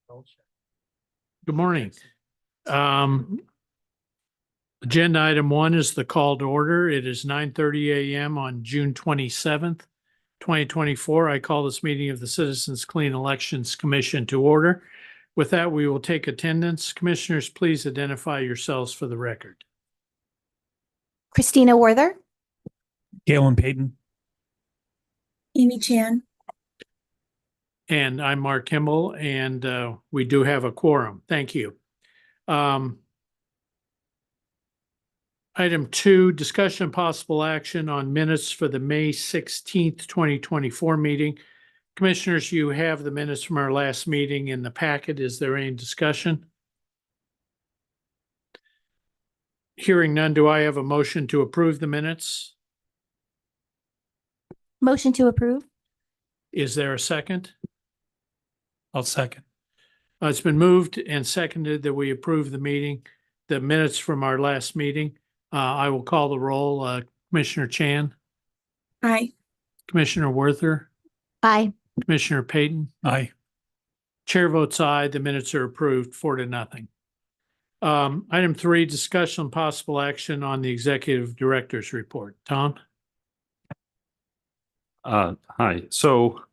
Good morning. Agenda item 1 is the call to order. It is 9:30 a.m. on June 27th, 2024. I call this meeting of the Citizens Clean Elections Commission to order. With that, we will take attendance. Commissioners, please identify yourselves for the record. Christina Werther. Galen Payton. Amy Chan. And I'm Mark Kimball, and we do have a quorum. Thank you. Item 2, discussion and possible action on minutes for the May 16th, 2024 meeting. Commissioners, you have the minutes from our last meeting in the packet. Is there any discussion? Hearing none, do I have a motion to approve the minutes? Motion to approve. Is there a second? I'll second. It's been moved and seconded that we approve the minutes from our last meeting. I will call the roll. Commissioner Chan, Aye. Commissioner Werther, Aye. Commissioner Payton. Aye. Chair votes aye. The minutes are approved 4-0. Item 3, discussion and possible action on the executive director's report. Tom? Hi. So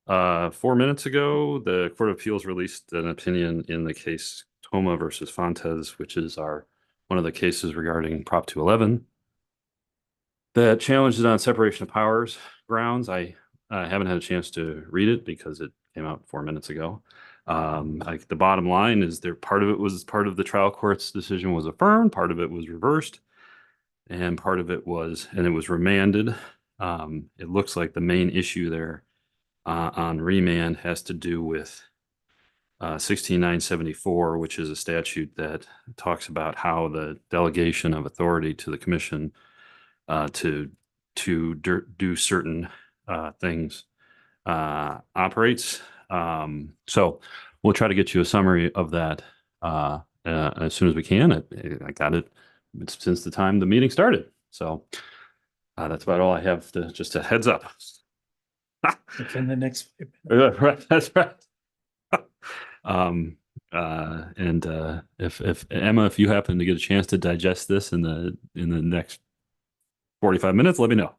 4 minutes ago, the Court of Appeals released an opinion in the case Toma versus Fontes, which is one of the cases regarding Prop 211 that challenged it on separation of powers grounds. I haven't had a chance to read it because it came out 4 minutes ago. The bottom line is part of it was part of the trial court's decision was affirmed, part of it was reversed, and part of it was remanded. It looks like the main issue there on remand has to do with 16974, which is a statute that talks about how the delegation of authority to the commission to do certain things operates. So we'll try to get you a summary of that as soon as we can. I got it since the time the meeting started. So that's about all I have. Just a heads up. Within the next. Right, that's right. If Emma, if you happen to get a chance to digest this in the next 45 minutes, let me know.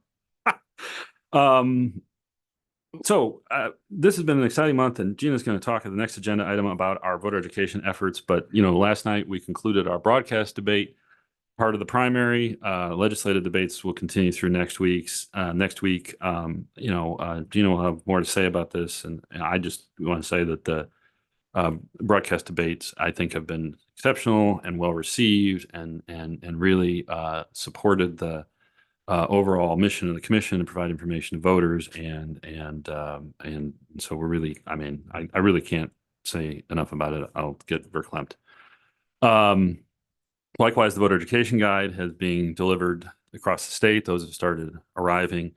So this has been an exciting month, and Gina's going to talk at the next agenda item about our voter education efforts. But last night we concluded our broadcast debate. Part of the primary legislative debates will continue through next week. Gina will have more to say about this, and I just want to say that the broadcast debates, I think, have been exceptional and well received, and really supported the overall mission of the commission to provide information to voters, and so we're really, I really can't say enough about it. I'll get verklempt. Likewise, the voter education guide has been delivered across the state. Those have started arriving.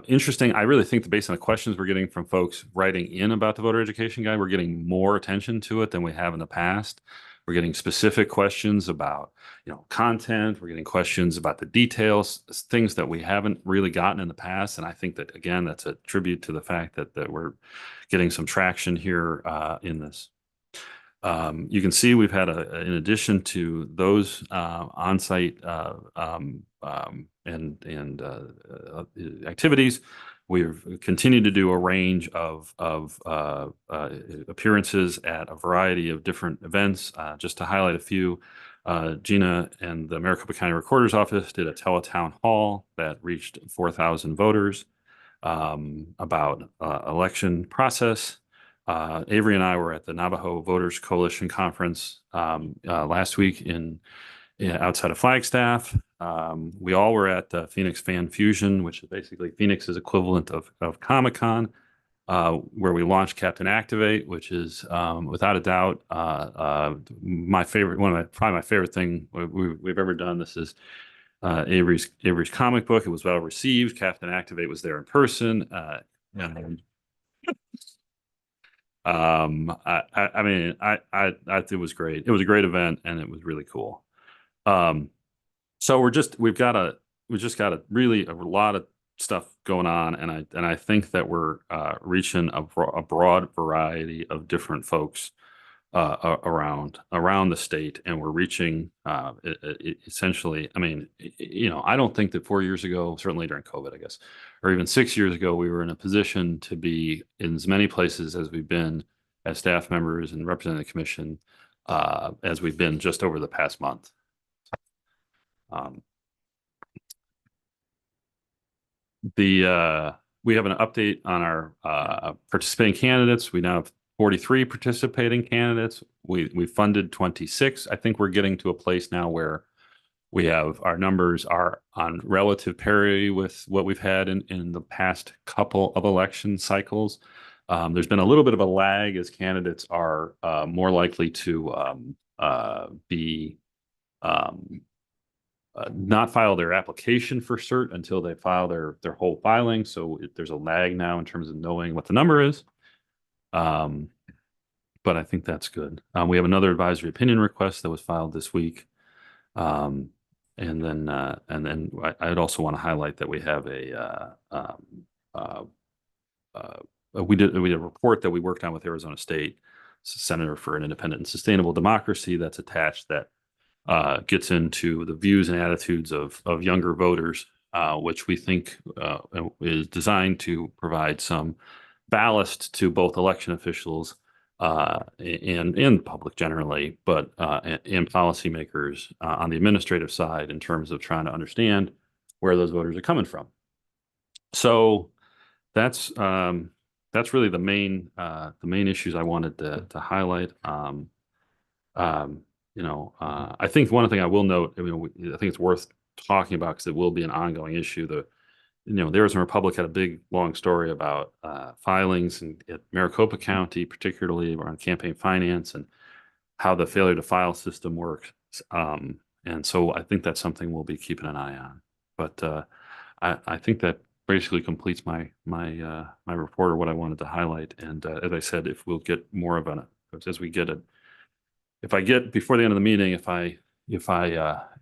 Interesting. I really think that based on the questions we're getting from folks writing in about the voter education guide, we're getting more attention to it than we have in the past. We're getting specific questions about, content. We're getting questions about the details, things that we haven't really gotten in the past. And I think that, again, that's a tribute to the fact that we're getting some traction here in this. You can see we've had in addition to those on-site activities, we've continued to do a range of appearances at a variety of different events. Just to highlight a few, Gina and the Maricopa County Recorder's Office did a teletown hall that reached 4,000 voters about election process. Avery and I were at the Navajo Voters Coalition Conference last week outside of Flagstaff. We all were at Phoenix Fan Fusion, which is basically Phoenix's equivalent of Comic-Con, where we launched Captain Activate, which is without a doubt my favorite, probably my favorite thing we've ever done. This is Avery's comic book. It was well received. Captain Activate was there in person. It was great. It was a great event, and it was really cool. So we've just got a lot of stuff going on, and I think that we're reaching a broad variety of different folks around the state, and we're reaching essentially. I mean, I don't think that 4 years ago, certainly during COVID, I guess, or even 6 years ago, we were in a position to be in as many places as we've been as staff members and representing the commission as we've been just over the past month. We have an update on our participating candidates. We now have 43 participating candidates. We funded 26. I think we're getting to a place now where we have our numbers are on relative parity with what we've had in the past couple of election cycles. There's been a little bit of a lag as candidates are more likely to be not file their application for cert until they file their whole filing. So there's a lag now in terms of knowing what the number is. But I think that's good. We have another advisory opinion request that was filed this week. And then I'd also want to highlight that we have we did a report that we worked on with Arizona State Center for an Independent and Sustainable Democracy that's attached that gets into the views and attitudes of younger voters, which we think is designed to provide some ballast to both election officials and public generally, but and policymakers on the administrative side in terms of trying to understand where those voters are coming from. So that's really the main issues I wanted to highlight. I think one thing I will note, I think it's worth talking about because it will be an ongoing issue. The Arizona Republic had a big, long story about filings at Maricopa County, particularly around campaign finance and how the failure to file system works. And so I think that's something we'll be keeping an eye on. But I think that basically completes my report or what I wanted to highlight. And as I said, if we'll get more of if I get before the end of the meeting, if I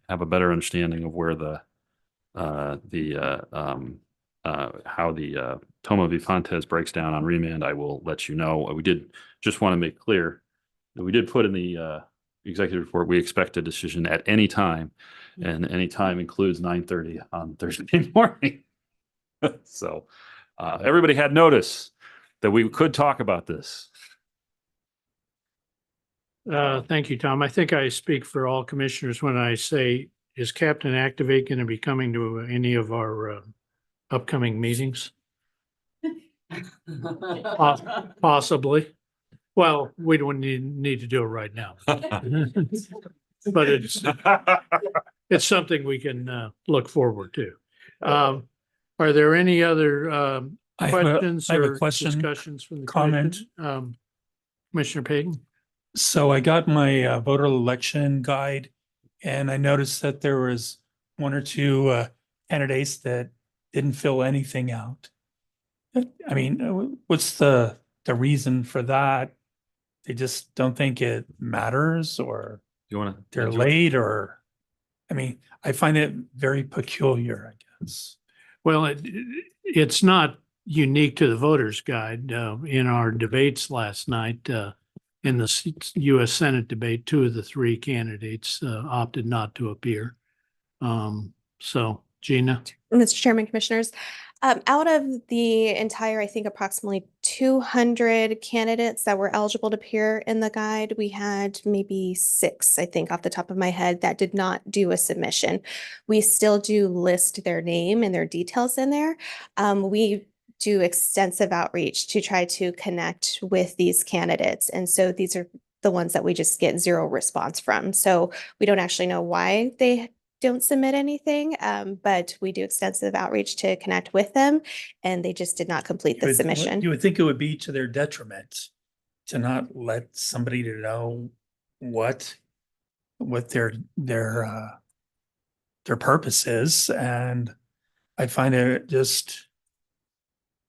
have a better understanding of where how the Toma v. Fontes breaks down on remand, I will let you know. We did just want to make clear that we did put in the executive report, we expect a decision at any time, and any time includes 9:30 on Thursday morning. So everybody had notice that we could talk about this. Thank you, Tom. I think I speak for all commissioners when I say, is Captain Activate going to be coming to any of our upcoming meetings? Possibly. Well, we don't need to do it right now. But it's something we can look forward to. Are there any other questions I have a or question, discussions from the comment. commission? Commissioner Payton? So I got my voter election guide, and I noticed that there was one or two candidates that didn't fill anything out. I mean, what's the reason for that? They just don't think it matters, or You want to? they're late, or I mean, I find it very peculiar, I guess. Well, it's not unique to the voters guide. In our debates last night, in the U.S. Senate debate, 2 of the 3 candidates opted not to appear. So, Gina? Mr. Chairman, Commissioners, out of the entire, I think approximately 200 candidates that were eligible to appear in the guide, we had maybe 6, I think off the top of my head, that did not do a submission. We still do list their name and their details in there. We do extensive outreach to try to connect with these candidates. And so these are the ones that we just get 0 response from. So we don't actually know why they don't submit anything, but we do extensive outreach to connect with them, and they just did not complete the submission. You would think it would be to their detriment to not let somebody to know what their purpose is, and I find it just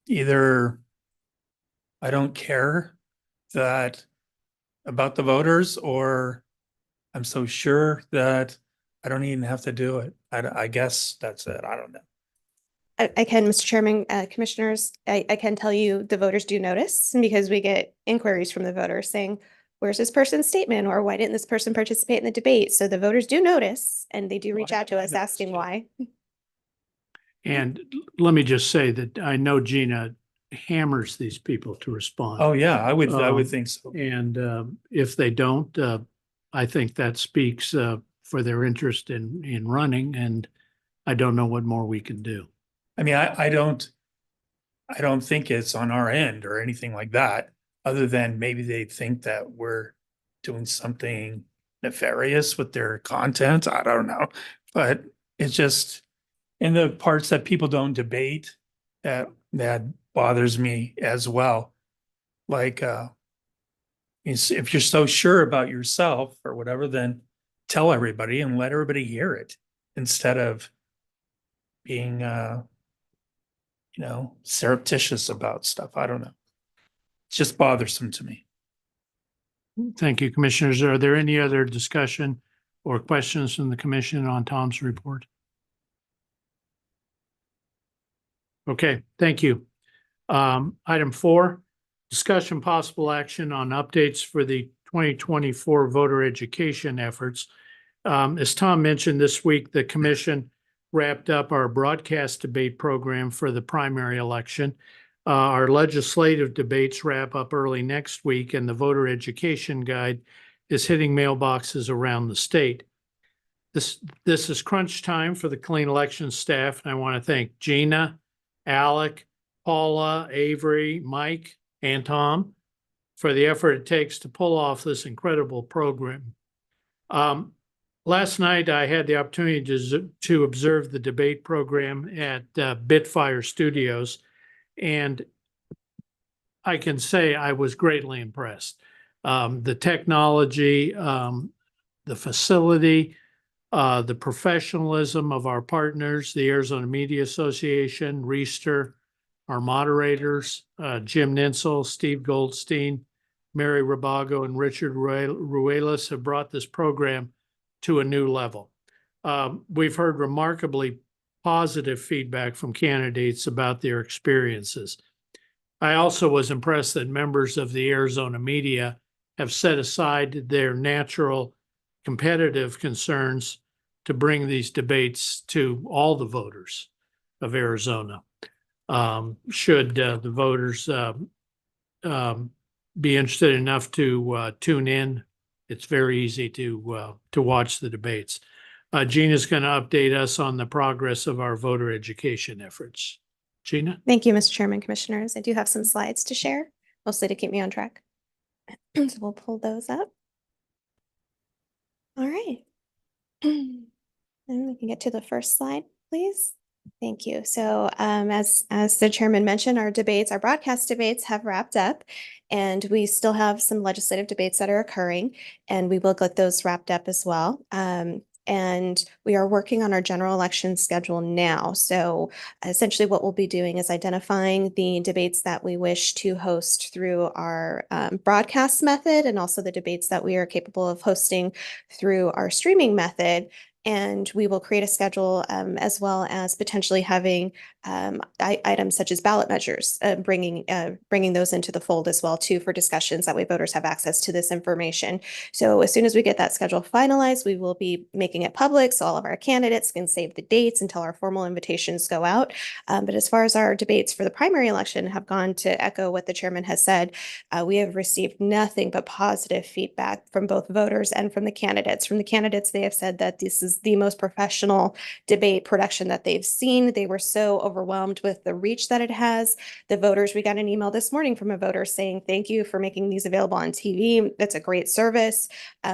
either I don't care about the voters, or I'm so sure that I don't even have to do it. I guess that's it. I don't know. I can, Mr. Chairman, commissioners, I can tell you the voters do notice because we get inquiries from the voters saying, where's this person's statement? Or why didn't this person participate in the debate? So the voters do notice and they do Well, reach out to I us noticed asking too. why. And let me just say that I know Gina hammers these people to respond. Oh, yeah, I would Um, think so. And if they don't, I think that speaks for their interest in running, and I don't know what more we can do. I mean, I don't think it's on our end or anything like that, other than maybe they think that we're doing something nefarious with their content. I don't know. But it's just in the parts that people don't debate, that bothers me as well. Like, if you're so sure about yourself or whatever, then tell everybody and let everybody hear it instead of being, surreptitious about stuff. I don't know. It's just bothersome to me. Thank you, commissioners. Are there any other discussion or questions from the commission on Tom's report? Okay, thank you. Item 4, discussion possible action on updates for the 2024 voter education efforts. As Tom mentioned this week, the commission wrapped up our broadcast debate program for the primary election. Our legislative debates wrap up early next week, and the voter education guide is hitting mailboxes around the state. This is crunch time for the Clean Elections staff, and I want to thank Gina, Alec, Paula, Avery, Mike, and Tom for the effort it takes to pull off this incredible program. Last night, I had the opportunity to observe the debate program at Bitfire Studios, and I can say I was greatly impressed. The technology, the facility, the professionalism of our partners, the Arizona Media Association, Reister, our moderators, Jim Ninsel, Steve Goldstein, Mary Rabago, and Richard Ruelas have brought this program to a new level. We've heard remarkably positive feedback from candidates about their experiences. I also was impressed that members of the Arizona media have set aside their natural competitive concerns to bring these debates to all the voters of Arizona. Should the voters be interested enough to tune in, it's very easy to watch the debates. Gina's going to update us on the progress of our voter education efforts. Gina? Thank you, Mr. Chairman, commissioners. I do have some slides to share, mostly to keep me on track. So we'll pull those up. All right. And we can get to the first slide, please. Thank you. So as the chairman mentioned, our broadcast debates have wrapped up, and we still have some legislative debates that are occurring, and we will get those wrapped up as well. And we are working on our general election schedule now. So essentially what we'll be doing is identifying the debates that we wish to host through our broadcast method, and also the debates that we are capable of hosting through our streaming method. And we will create a schedule as well as potentially having items such as ballot measures, bringing those into the fold as well too for discussions. That way voters have access to this information. So as soon as we get that schedule finalized, we will be making it public so all of our candidates can save the dates until our formal invitations go out. But as far as our debates for the primary election have gone, to echo what the chairman has said, we have received nothing but positive feedback from both voters and from the candidates. From the candidates, they have said that this is the most professional debate production that they've seen. They were so overwhelmed with the reach that it has. The voters, we got an email this morning from a voter saying, thank you for making these available on TV. That's a great service.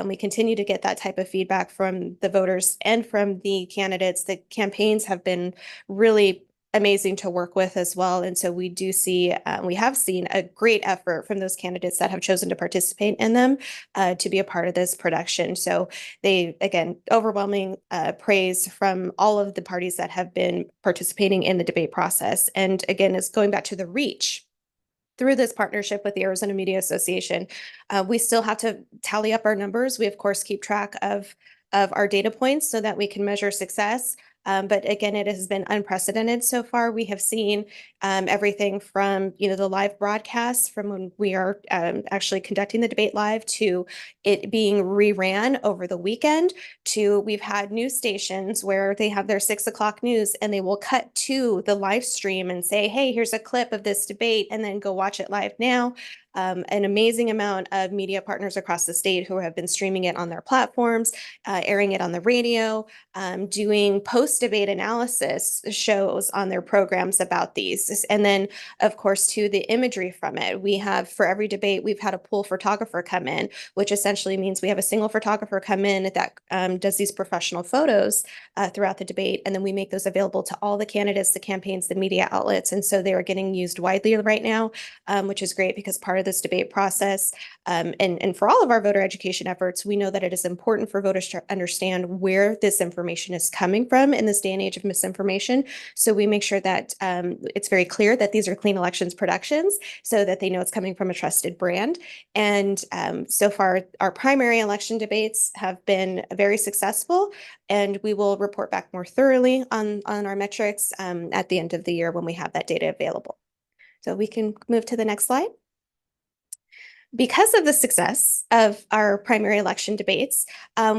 We continue to get that type of feedback from the voters and from the candidates. The campaigns have been really amazing to work with as well. And so we do see, we have seen a great effort from those candidates that have chosen to participate in them to be a part of this production. So they, again, overwhelming praise from all of the parties that have been participating in the debate process. And again, it's going back to the reach. Through this partnership with the Arizona Media Association, we still have to tally up our numbers. We, of course, keep track of our data points so that we can measure success. But again, it has been unprecedented so far. We have seen everything from, the live broadcasts from when we are actually conducting the debate live to it being reran over the weekend to we've had news stations where they have their 6 o'clock news and they will cut to the live stream and say, hey, here's a clip of this debate and then go watch it live now. An amazing amount of media partners across the state who have been streaming it on their platforms, airing it on the radio, doing post-debate analysis shows on their programs about these. And then, of course, too, the imagery from it. We have, for every debate, we've had a pool photographer come in, which essentially means we have a single photographer come in that does these professional photos throughout the debate. And then we make those available to all the candidates, the campaigns, the media outlets. And so they are getting used widely right now, which is great because part of this debate process and for all of our voter education efforts, we know that it is important for voters to understand where this information is coming from in this day and age of misinformation. So we make sure that it's very clear that these are Clean Elections productions so that they know it's coming from a trusted brand. And so far, our primary election debates have been very successful, and we will report back more thoroughly on our metrics at the end of the year when we have that data available. So we can move to the next slide. Because of the success of our primary election debates,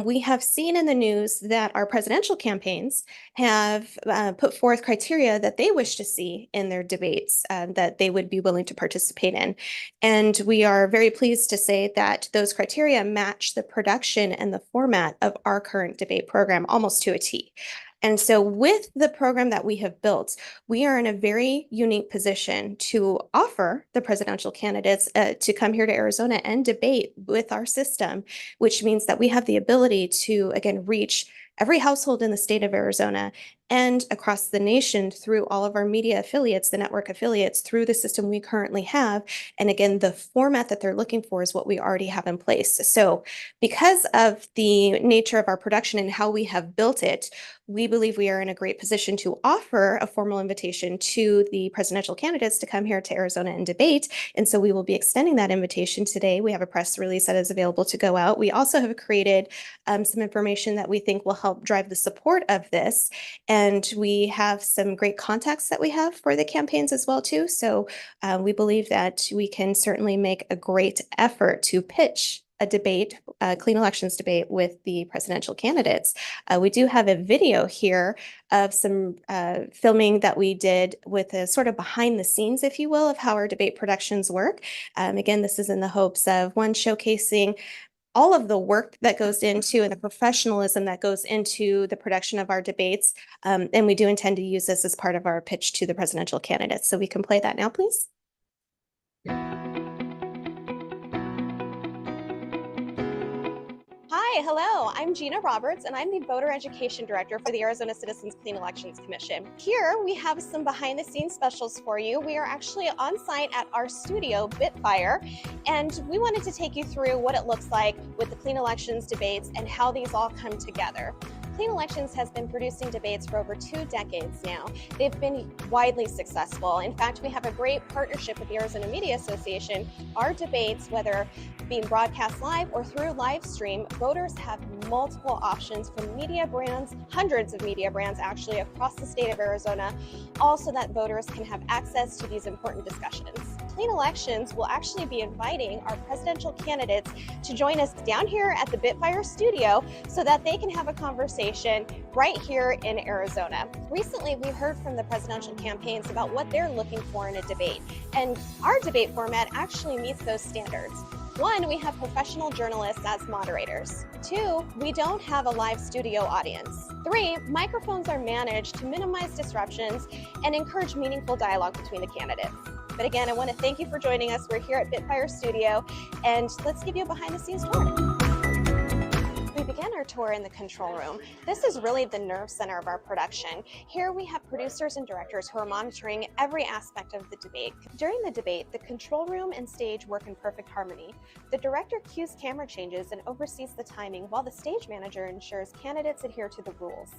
we have seen in the news that our presidential campaigns have put forth criteria that they wish to see in their debates that they would be willing to participate in. And we are very pleased to say that those criteria match the production and the format of our current debate program almost to a T. And so with the program that we have built, we are in a very unique position to offer the presidential candidates to come here to Arizona and debate with our system, which means that we have the ability to, again, reach every household in the state of Arizona and across the nation through all of our media affiliates, the network affiliates, through the system we currently have. And again, the format that they're looking for is what we already have in place. So because of the nature of our production and how we have built it, we believe we are in a great position to offer a formal invitation to the presidential candidates to come here to Arizona and debate. And so we will be extending that invitation today. We have a press release that is available to go out. We also have created some information that we think will help drive the support of this. And we have some great contacts that we have for the campaigns as well, too. So we believe that we can certainly make a great effort to pitch a debate, a Clean Elections debate with the presidential candidates. We do have a video here of some filming that we did with a sort of behind the scenes, if you will, of how our debate productions work. Again, this is in the hopes of one, showcasing all of the work that goes into and the professionalism that goes into the production of our debates. And we do intend to use this as part of our pitch to the presidential candidates. So we can play that now, please. Hi, hello, I'm Gina Roberts, and I'm the Voter Education Director for the Arizona Citizens Clean Elections Commission. Here we have some behind the scenes specials for you. We are actually on site at our studio, Bitfire, and we wanted to take you through what it looks like with the Clean Elections debates and how these all come together. Clean Elections has been producing debates for over 2 decades now. They've been widely successful. In fact, we have a great partnership with the Arizona Media Association. Our debates, whether being broadcast live or through live stream, voters have multiple options from media brands, hundreds of media brands actually across the state of Arizona, all so that voters can have access to these important discussions. Clean Elections will actually be inviting our presidential candidates to join us down here at the Bitfire studio so that they can have a conversation right here in Arizona. Recently, we heard from the presidential campaigns about what they're looking for in a debate, and our debate format actually meets those standards. 1, we have professional journalists as moderators. 2, we don't have a live studio audience. 3, microphones are managed to minimize disruptions and encourage meaningful dialogue between the candidates. But again, I want to thank you for joining us. We're here at Bitfire Studio, and let's give you a behind-the-scenes tour. We began our tour in the control room. This is really the nerve center of our production. Here we have producers and directors who are monitoring every aspect of the debate. During the debate, the control room and stage work in perfect harmony. The director cues camera changes and oversees the timing, while the stage manager ensures candidates adhere to the rules.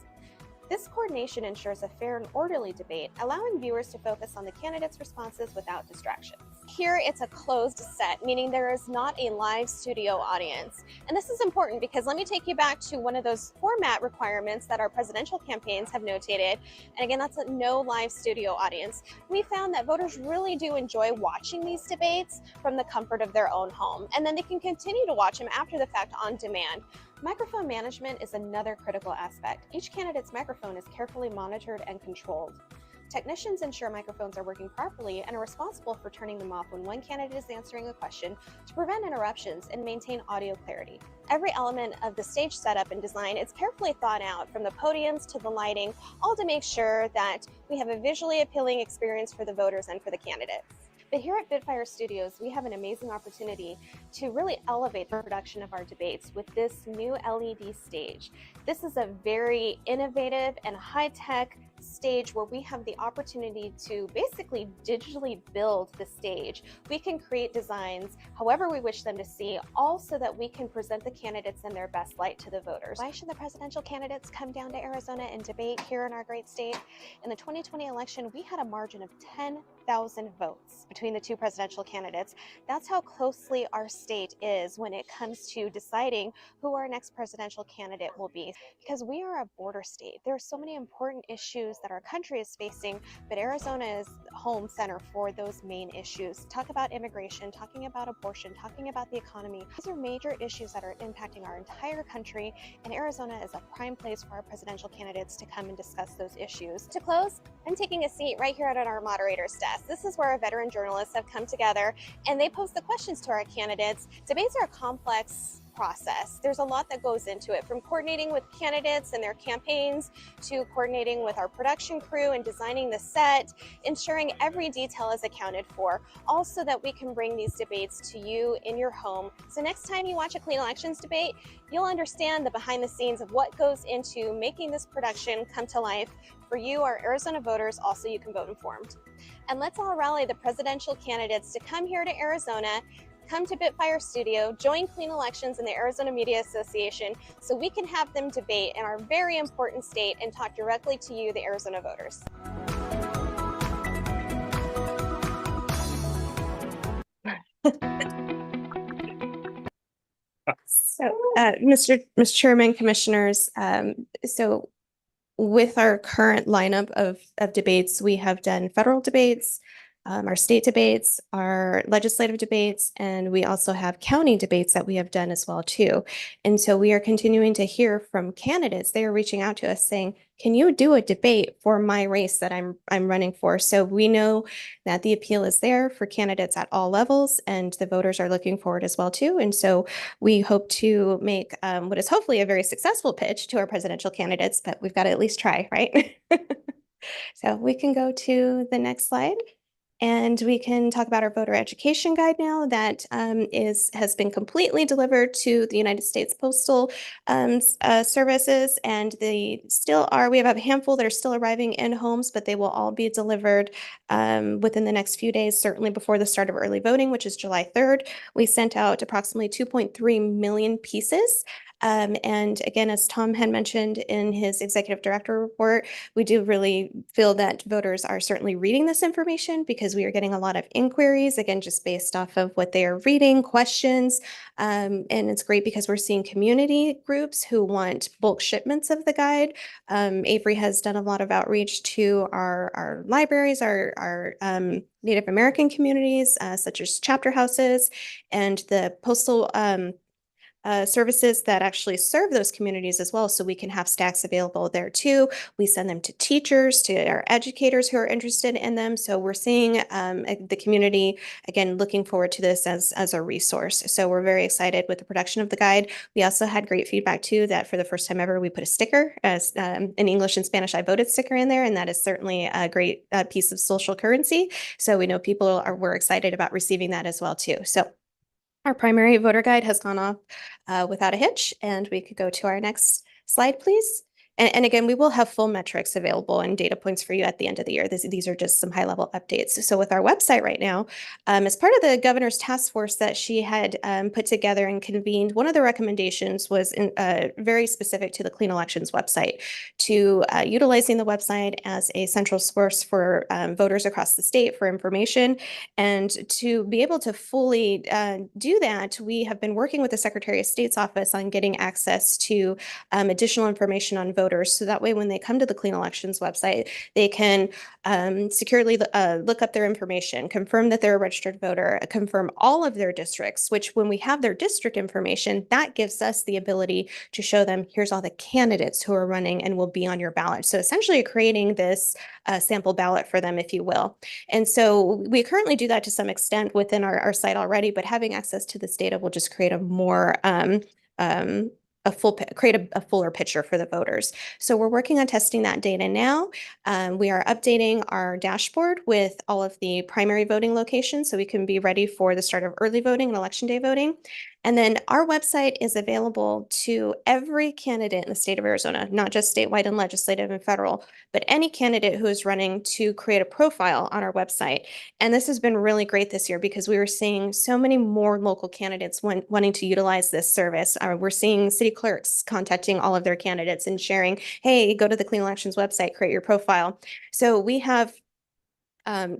This coordination ensures a fair and orderly debate, allowing viewers to focus on the candidates' responses without distractions. Here, it's a closed set, meaning there is not a live studio audience. And this is important because let me take you back to one of those format requirements that our presidential campaigns have notated. And again, that's a no live studio audience. We found that voters really do enjoy watching these debates from the comfort of their own home. And then they can continue to watch them after the fact on demand. Microphone management is another critical aspect. Each candidate's microphone is carefully monitored and controlled. Technicians ensure microphones are working properly and are responsible for turning them off when one candidate is answering a question to prevent interruptions and maintain audio clarity. Every element of the stage setup and design is carefully thought out, from the podiums to the lighting, all to make sure that we have a visually appealing experience for the voters and for the candidates. But here at Bitfire Studios, we have an amazing opportunity to really elevate the production of our debates with this new LED stage. This is a very innovative and high-tech stage where we have the opportunity to basically digitally build the stage. We can create designs however we wish them to see, all so that we can present the candidates in their best light to the voters. Why should the presidential candidates come down to Arizona and debate here in our great state? In the 2020 election, we had a margin of 10,000 votes between the two presidential candidates. That's how closely our state is when it comes to deciding who our next presidential candidate will be, because we are a border state. There are so many important issues that our country is facing, but Arizona is home center for those main issues. Talk about immigration, talking about abortion, talking about the economy. These are major issues that are impacting our entire country, and Arizona is a prime place for our presidential candidates to come and discuss those issues. To close, I'm taking a seat right here at our moderator's desk. This is where our veteran journalists have come together and they pose the questions to our candidates. Debates are a complex process. There's a lot that goes into it, from coordinating with candidates and their campaigns to coordinating with our production crew and designing the set, ensuring every detail is accounted for, all so that we can bring these debates to you in your home. So next time you watch a Clean Elections debate, you'll understand the behind the scenes of what goes into making this production come to life for you, our Arizona voters, also you can vote informed. And let's all rally the presidential candidates to come here to Arizona, come to Bitfire Studio, join Clean Elections and the Arizona Media Association so we can have them debate in our very important state and talk directly to you, the Arizona voters. So, Mr. Chairman, Commissioners, so with our current lineup of debates, we have done federal debates, our state debates, our legislative debates, and we also have county debates that we have done as well too. And so we are continuing to hear from candidates. They are reaching out to us saying, can you do a debate for my race that I'm running for? So we know that the appeal is there for candidates at all levels, and the voters are looking forward as well too. And so we hope to make what is hopefully a very successful pitch to our presidential candidates, but we've got to at least try, right? So we can go to the next slide. And we can talk about our voter education guide now that has been completely delivered to the United States Postal Services, and we have a handful that are still arriving in homes, but they will all be delivered within the next few days, certainly before the start of early voting, which is July 3rd. We sent out approximately 2.3 million pieces. And again, as Tom had mentioned in his executive director report, we do really feel that voters are certainly reading this information, because we are getting a lot of inquiries, again, just based off of what they are reading, questions. And it's great because we're seeing community groups who want bulk shipments of the guide. Avery has done a lot of outreach to our libraries, our Native American communities, such as chapter houses, and the postal services that actually serve those communities as well, so we can have stacks available there too. We send them to teachers, to our educators who are interested in them. So we're seeing the community, again, looking forward to this as a resource. So we're very excited with the production of the guide. We also had great feedback too, that for the first time ever, we put a sticker, as in English and Spanish, I voted sticker in there, and that is certainly a great piece of social currency. So we know people were excited about receiving that as well too. So our primary voter guide has gone off without a hitch, and we could go to our next slide, please. And again, we will have full metrics available and data points for you at the end of the year. These are just some high level updates. So with our website right now, as part of the governor's task force that she had put together and convened, one of the recommendations was very specific to the Clean Elections website, to utilizing the website as a central source for voters across the state for information. And to be able to fully do that, we have been working with the Secretary of State's office on getting access to additional information on voters. So that way, when they come to the Clean Elections website, they can securely look up their information, confirm that they're a registered voter, confirm all of their districts, which when we have their district information, that gives us the ability to show them, here's all the candidates who are running and will be on your ballot. So essentially creating this sample ballot for them, if you will. And so we currently do that to some extent within our site already, but having access to this data will just create a more create a fuller picture for the voters. So we're working on testing that data now. We are updating our dashboard with all of the primary voting locations so we can be ready for the start of early voting and election day voting. And then our website is available to every candidate in the state of Arizona, not just statewide and legislative and federal, but any candidate who is running to create a profile on our website. And this has been really great this year because we were seeing so many more local candidates wanting to utilize this service. We're seeing city clerks contacting all of their candidates and sharing, hey, go to the Clean Elections website, create your profile. So we have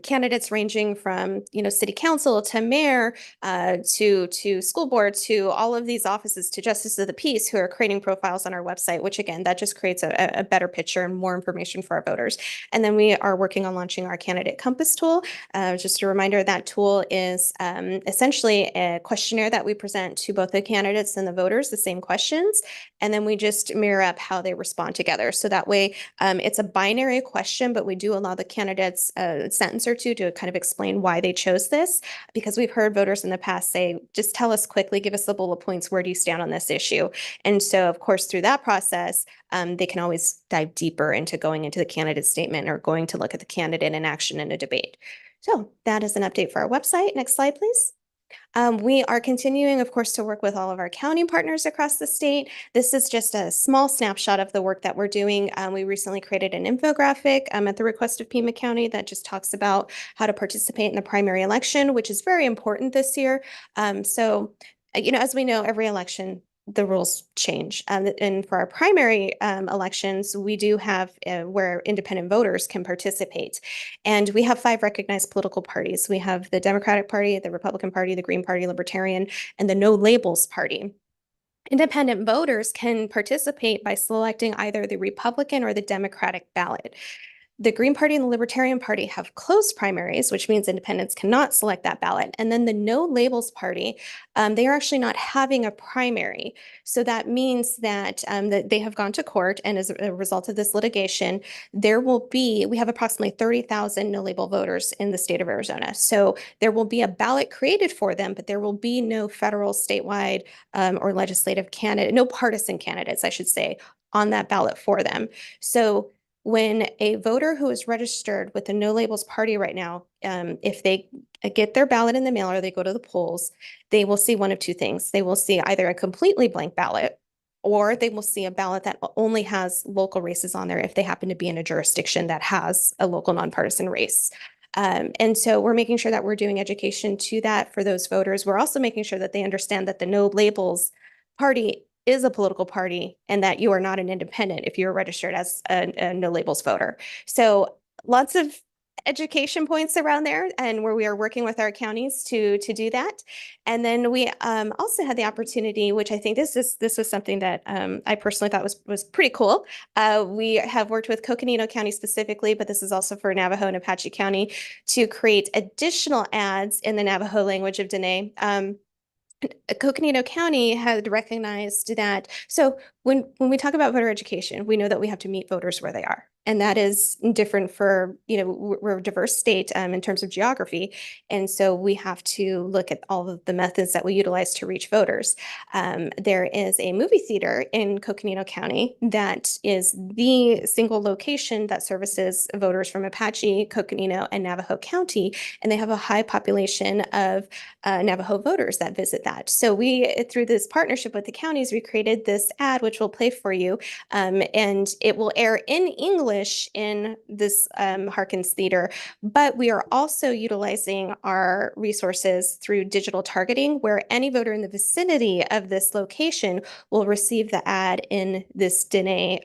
candidates ranging from, city council to mayor, to school board, to all of these offices, to justice of the peace, who are creating profiles on our website, which again, that just creates a better picture and more information for our voters. And then we are working on launching our candidate compass tool. Just a reminder, that tool is essentially a questionnaire that we present to both the candidates and the voters, the same questions, and then we just mirror up how they respond together. So that way, it's a binary question, but we do allow the candidates sentence or two to kind of explain why they chose this, because we've heard voters in the past say, just tell us quickly, give us the bullet points, where do you stand on this issue? And so, of course, through that process, they can always dive deeper into going into the candidate statement or going to look at the candidate in action in a debate. So that is an update for our website. Next slide, please. We are continuing, of course, to work with all of our county partners across the state. This is just a small snapshot of the work that we're doing. We recently created an infographic at the request of Pima County that just talks about how to participate in the primary election, which is very important this year. As we know, every election, the rules change. And for our primary elections, we do have where independent voters can participate. And we have 5 recognized political parties. We have the Democratic Party, the Republican Party, the Green Party, Libertarian, and the No Labels Party. Independent voters can participate by selecting either the Republican or the Democratic ballot. The Green Party and the Libertarian Party have closed primaries, which means independents cannot select that ballot. And then the No Labels Party, they are actually not having a primary. So that means that, that they have gone to court, and as a result of this litigation, we have approximately 30,000 no label voters in the state of Arizona. So there will be a ballot created for them, but there will be no federal, statewide, or legislative candidate, no partisan candidates, I should say, on that ballot for them. So when a voter who is registered with the No Labels Party right now, if they get their ballot in the mail or they go to the polls, they will see one of two things. They will see either a completely blank ballot, or they will see a ballot that only has local races on there if they happen to be in a jurisdiction that has a local nonpartisan race. And so we're making sure that we're doing education to that for those voters. We're also making sure that they understand that the No Labels Party is a political party and that you are not an independent if you're registered as a No Labels voter. So lots of education points around there, and where we are working with our counties to do that. And then we also had the opportunity, which I think this was something that I personally thought was pretty cool. We have worked with Coconino County specifically, but this is also for Navajo and Apache County, to create additional ads in the Navajo language of Dene. Coconino County had recognized that. So when we talk about voter education, we know that we have to meet voters where they are. And that is different for, we're a diverse state in terms of geography. And so we have to look at all of the methods that we utilize to reach voters. There is a movie theater in Coconino County that is the single location that services voters from Apache, Coconino, and Navajo County. And they have a high population of Navajo voters that visit that. So through this partnership with the counties, we created this ad, which we'll play for you. And it will air in English in this Harkins Theater, but we are also utilizing our resources through digital targeting, where any voter in the vicinity of this location will receive the ad in this Dene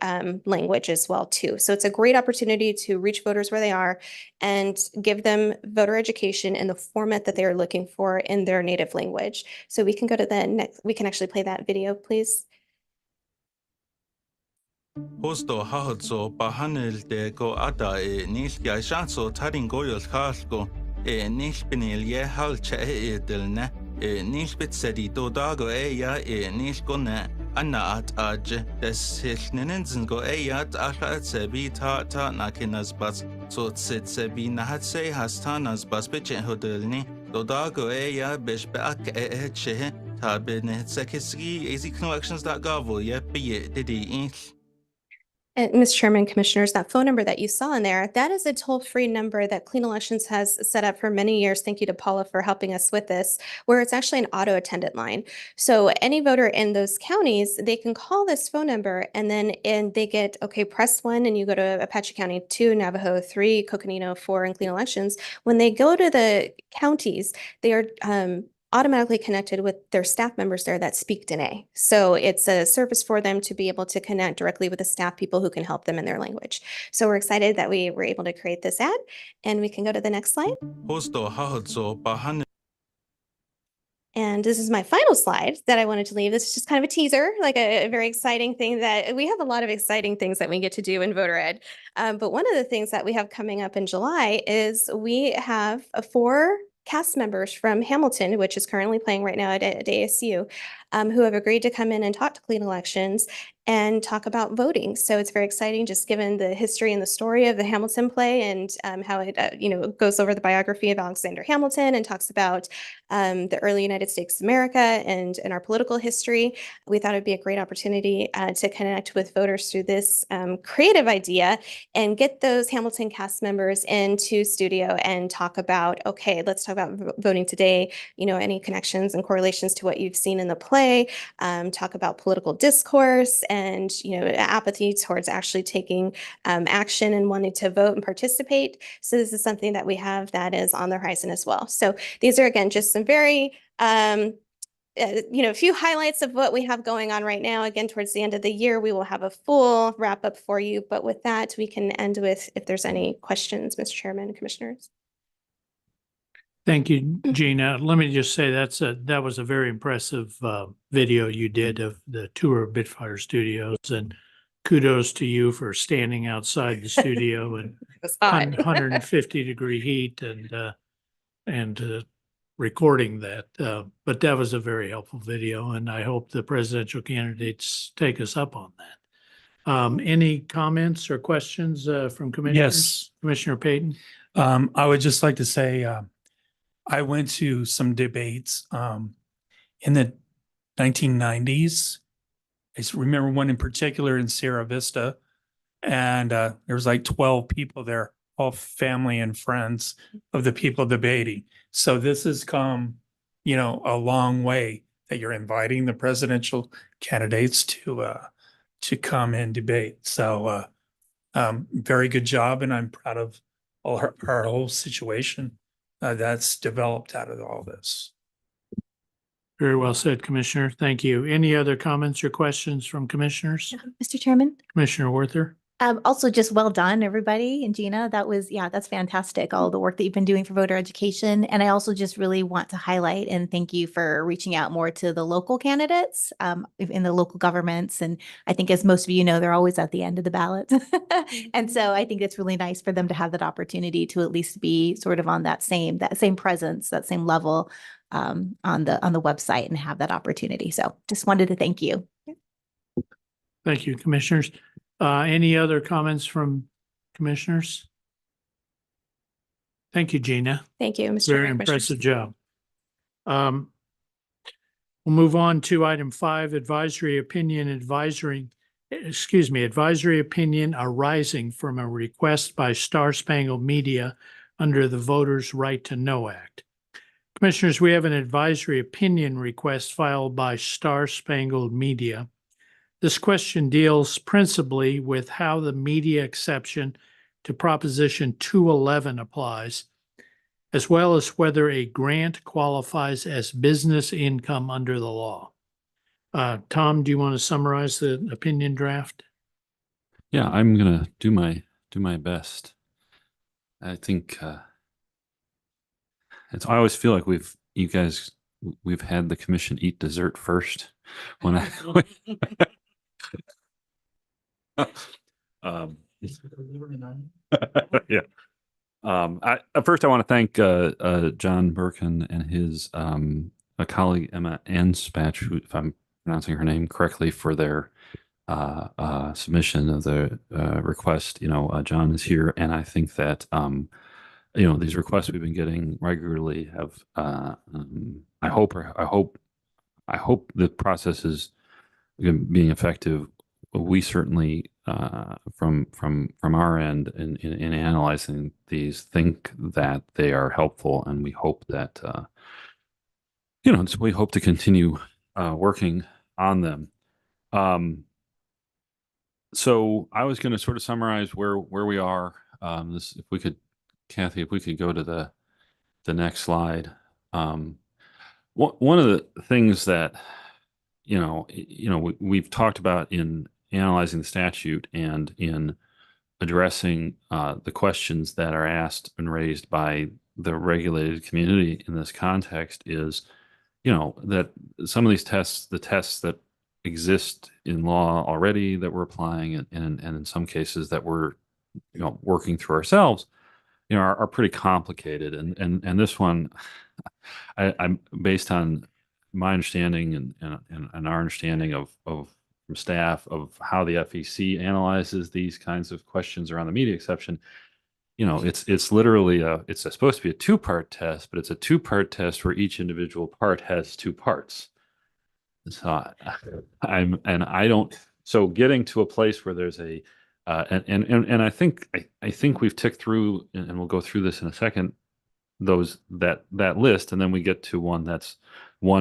language as well too. So it's a great opportunity to reach voters where they are and give them voter education in the format that they are looking for in their native language. So we can go to the next, we can actually play that video, please. Hosto hahatso bahanil de go ada nil ya shanso tarin goyol khalko nil binil ye halcha dilne nil bit sedi do dago ya nil gone anna at aj des hilnenen go ya at sebi ta nakinas bas so tsit sebi nahat se hastanas bas biche hodilni do dago ya bish back che ta bin sekisgi easyconnections.gov ye be didi And Mr. Chairman, Commissioners, that phone number that you saw in there, that is a toll-free number that Clean Elections has set up for many years. Thank you to Paula for helping us with this, where it's actually an auto attendant line. So any voter in those counties, they can call this phone number and they get, okay, press 1 and you go to Apache County 2, Navajo 3, Coconino 4, and Clean Elections. When they go to the counties, they are automatically connected with their staff members there that speak Dene. So it's a service for them to be able to connect directly with the staff people who can help them in their language. So we're excited that we were able to create this ad, and we can go to the next slide. And this is my final slide that I wanted to leave. This is just kind of a teaser, like a very exciting thing that we have a lot of exciting things that we get to do in voter ed. But one of the things that we have coming up in July is we have 4 cast members from Hamilton, which is currently playing right now at ASU, who have agreed to come in and talk to Clean Elections and talk about voting. So it's very exciting, just given the history and the story of the Hamilton play and how it goes over the biography of Alexander Hamilton and talks about the early United States of America and our political history. We thought it'd be a great opportunity to connect with voters through this creative idea and get those Hamilton cast members into studio and talk about, okay, let's talk about voting today, any connections and correlations to what you've seen in the play, talk about political discourse and, apathy towards actually taking action and wanting to vote and participate. So this is something that we have that is on the horizon as well. So these are, again, just some very, a few highlights of what we have going on right now. Again, towards the end of the year, we will have a full wrap up for you. But with that, we can end with if there's any questions, Mr. Chairman and Commissioners. Thank you, Gina. Let me just say that was a very impressive video you did of the tour of Bitfire Studios, and kudos to you for standing outside the studio in 150-degree heat and recording that. But that was a very helpful video, and I hope the presidential candidates take us up on that. Any comments or questions from commissioners? Yes. Commissioner Payton? I would just like to say, I went to some debates in the 1990s. I remember one in particular in Sierra Vista, and there was like 12 people there, all family and friends of the people debating. So this has come, a long way that you're inviting the presidential candidates to come and debate. So very good job, and I'm proud of our whole situation that's developed out of all this. Very well said, Commissioner. Thank you. Any other comments or questions from commissioners? Mr. Chairman? Commissioner Werther? Also just well done, everybody. And Gina, that's fantastic. All the work that you've been doing for voter education. And I also just really want to highlight and thank you for reaching out more to the local candidates in the local governments. And I think, as most of you know, they're always at the end of the ballot. And so I think it's really nice for them to have that opportunity to at least be sort of on that same presence, that same level on the website and have that opportunity. So just wanted to thank you. Thank you, commissioners. Any other comments from commissioners? Thank you, Gina. Thank you, Mr. Very Chairman, Commissioners. impressive job. We'll move on to item 5, advisory opinion arising from a request by Star Spangled Media under the Voters' Right to Know Act. Commissioners, we have an advisory opinion request filed by Star Spangled Media. This question deals principally with how the media exception to Proposition 211 applies, as well as whether a grant qualifies as business income under the law. Tom, do you want to summarize the opinion draft? Yeah, I'm gonna do my best. I think I always feel like we've had the commission eat dessert first when I yeah. First, I want to thank John Birkin and his a colleague Emma Anspach, who, if I'm pronouncing her name correctly, for their submission of the request. John is here, and I think that these requests we've been getting regularly have. I hope the process is being effective. We certainly, from our end, in analyzing these, think that they are helpful, and we hope that we hope to continue working on them. So I was going to sort of summarize where we are. If we could, Kathy, if we could go to the next slide. One of the things that we've talked about in analyzing the statute and in addressing the questions that are asked and raised by the regulated community in this context is, that some of these tests, the tests that exist in law already that we're applying, and in some cases that we're, working through ourselves, are pretty complicated. And this one, I'm based on my understanding and our understanding of from staff of how the FEC analyzes these kinds of questions around the media exception. It's literally it's supposed to be a 2-part test, but it's a 2-part test where each individual part has 2 parts. So so getting to a place where there's a and I think we've ticked through, and we'll go through this in a second, that list, and then we get to one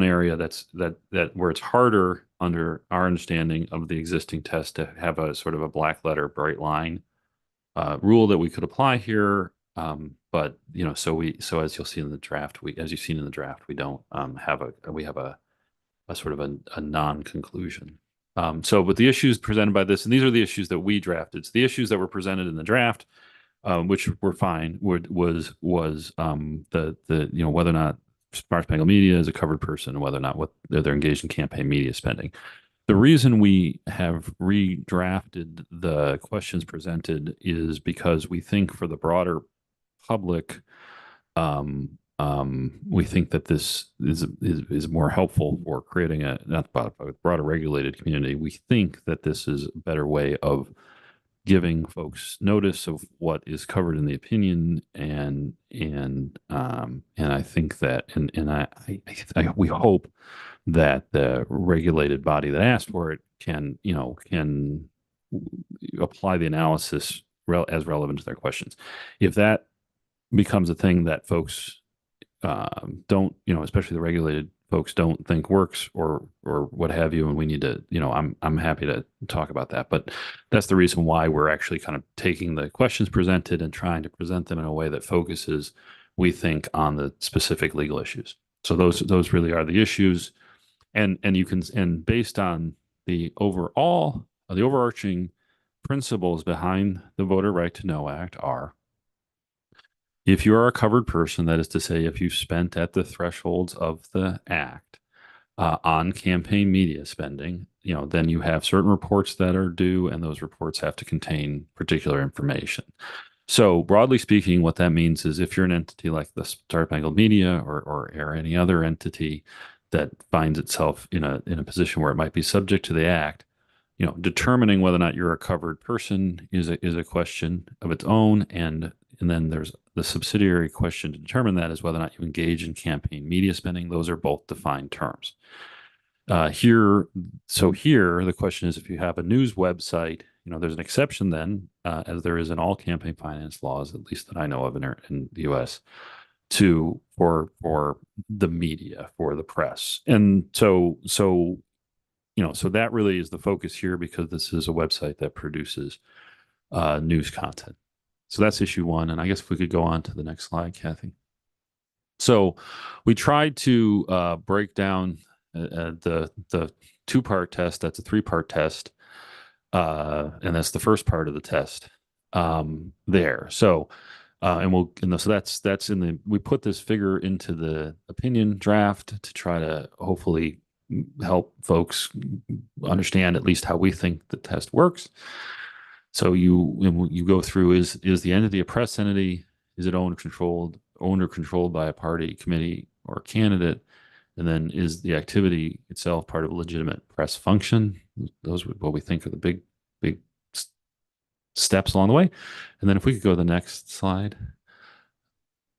area that where it's harder under our understanding of the existing test to have a sort of a black letter, bright line rule that we could apply here. But so as you'll see in the draft, as you've seen in the draft, we don't have a sort of a non-conclusion. But the issues presented by this, and these are the issues that we drafted. So the issues that were presented in the draft, which were fine, was the whether or not Star Spangled Media is a covered person, and whether or not they're engaged in campaign media spending. The reason we have redrafted the questions presented is because we think for the broader public, we think that this is more helpful for creating a broader regulated community. We think that this is a better way of giving folks notice of what is covered in the opinion, and I think that we hope that the regulated body that asked for it can apply the analysis as relevant to their questions. If that becomes a thing that folks don't, especially the regulated folks, don't think works or what have you, and we need to, I'm happy to talk about that. But that's the reason why we're actually kind of taking the questions presented and trying to present them in a way that focuses, we think, on the specific legal issues. So those really are the issues, and based on the overarching principles behind the Voter Right to Know Act are: if you are a covered person, that is to say, if you've spent at the thresholds of the act on campaign media spending, then you have certain reports that are due, and those reports have to contain particular information. So broadly speaking, what that means is if you're an entity like the Star Spangled Media or any other entity that finds itself in a position where it might be subject to the act, determining whether or not you're a covered person is a question of its own, and then there's the subsidiary question to determine that is whether or not you engage in campaign media spending. Those are both defined terms. Here the question is, if you have a news website, there's an exception then, as there is in all campaign finance laws, at least that I know of in the U.S., for the media, for the press. And so that really is the focus here, because this is a website that produces news content. So that's issue one. And I guess if we could go on to the next slide, Kathy. So we tried to break down the two-part test. That's a three-part test. And that's the first part of the test there. So so that's we put this figure into the opinion draft to try to hopefully help folks understand at least how we think the test works. So you go through, is the entity a press entity? Is it owned or controlled by a party, committee, or candidate? And then, is the activity itself part of a legitimate press function? Those are what we think are the big steps along the way. And then if we could go to the next slide.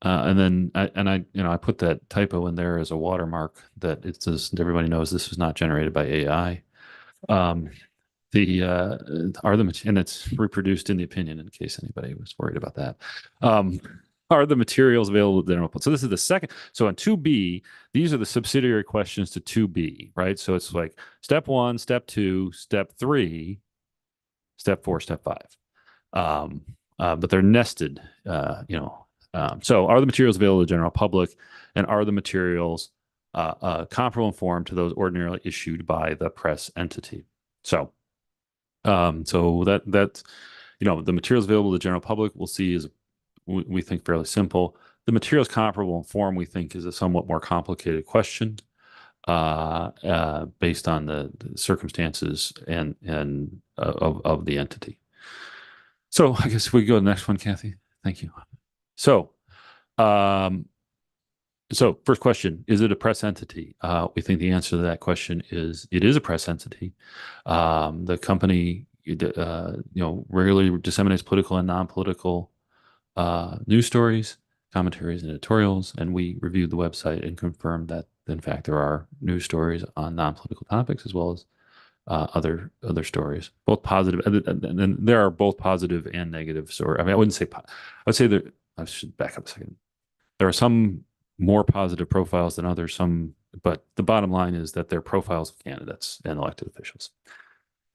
And then I put that typo in there as a watermark, that it says everybody knows this was not generated by AI. And it's reproduced in the opinion, in case anybody was worried about that. Are the materials available at the general public? So this is the second. So on 2B, these are the subsidiary questions to 2B, right? So it's like step 1, step 2, step 3, step 4, step 5. But they're nested, So are the materials available to the general public, and are the materials comparable in form to those ordinarily issued by the press entity? So, that's the materials available to the general public, we'll see, is we think fairly simple. The materials comparable in form, we think, is a somewhat more complicated question based on the circumstances and of the entity. So I guess we go to the next one, Kathy. Thank you. So first question, is it a press entity? We think the answer to that question is it is a press entity. The company, regularly disseminates political and non-political news stories, commentaries, and editorials, and we reviewed the website and confirmed that, in fact, there are news stories on non-political topics, as well as other stories, both positive, and there are both positive and negative stories. I mean, I would say that I should back up a second. There are some more positive profiles than others, but the bottom line is that they're profiles of candidates and elected officials.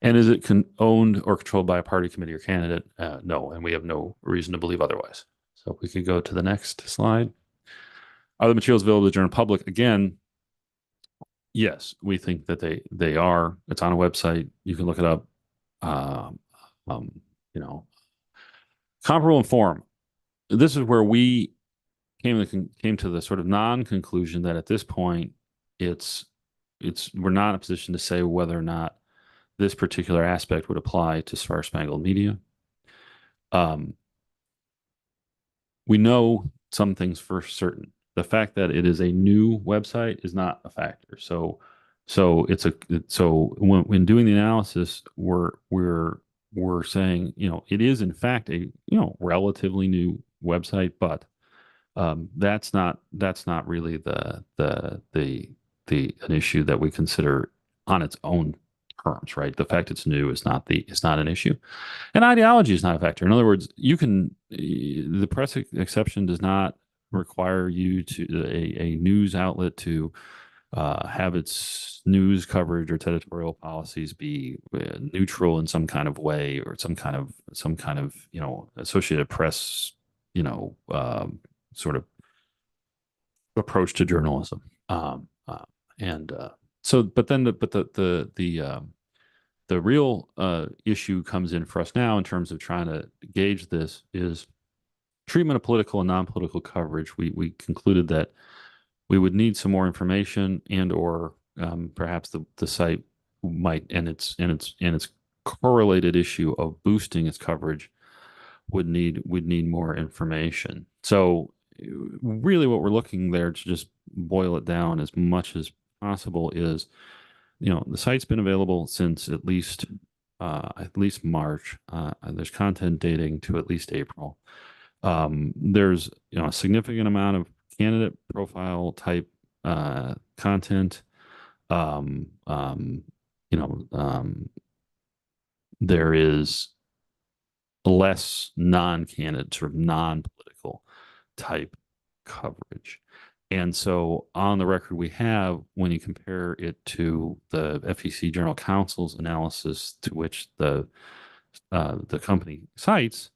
And is it owned or controlled by a party, committee, or candidate? No, and we have no reason to believe otherwise. So if we could go to the next slide. Are the materials available to the general public? Again, yes, we think that they are. It's on a website. You can look it up. Comparable in form. This is where we came to the sort of non-conclusion that at this point, we're not in a position to say whether or not this particular aspect would apply to Star Spangled Media. We know some things for certain. The fact that it is a new website is not a factor. So when doing the analysis, we're saying, it is in fact a relatively new website, but that's not really an issue that we consider on its own terms, right? The fact it's new is not an issue, and ideology is not a factor. In other words, the press exception does not require you a news outlet to have its news coverage or editorial policies be neutral in some kind of way, or some kind of Associated Press sort of approach to journalism. The real issue comes in for us now in terms of trying to gauge this is treatment of political and non-political coverage. We concluded that we would need some more information, or perhaps the site might, and its correlated issue of boosting its coverage would need more information. So really what we're looking there, to just boil it down as much as possible, is the site's been available since at least at least March. There's content dating to at least April. There's a significant amount of candidate profile type content. There is less non-candidate, sort of non-political type coverage. And so on the record we have, when you compare it to the FEC General Counsel's analysis to which the company cites,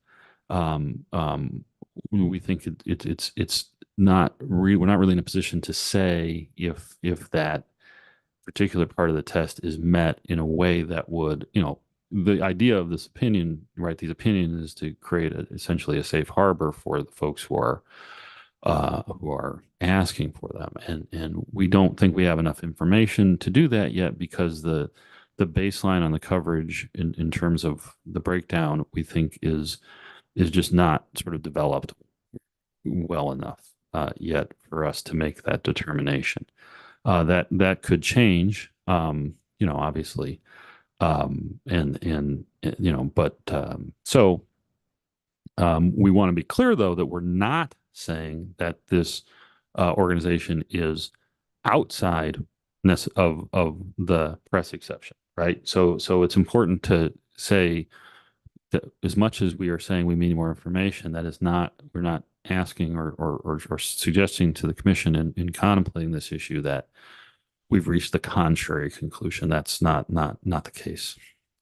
we think it's not we're not really in a position to say if that particular part of the test is met in a way that would, the idea of this opinion, right? These opinions is to create essentially a safe harbor for the folks who are asking for them, and we don't think we have enough information to do that yet, because the baseline on the coverage in terms of the breakdown, we think is just not sort of developed well enough yet for us to make that determination. That could change, obviously. We want to be clear, though, that we're not saying that this organization is outside of the press exception, right? So it's important to say that as much as we are saying we need more information, that is not, we're not asking or suggesting to the commission in contemplating this issue that we've reached the contrary conclusion. That's not the case.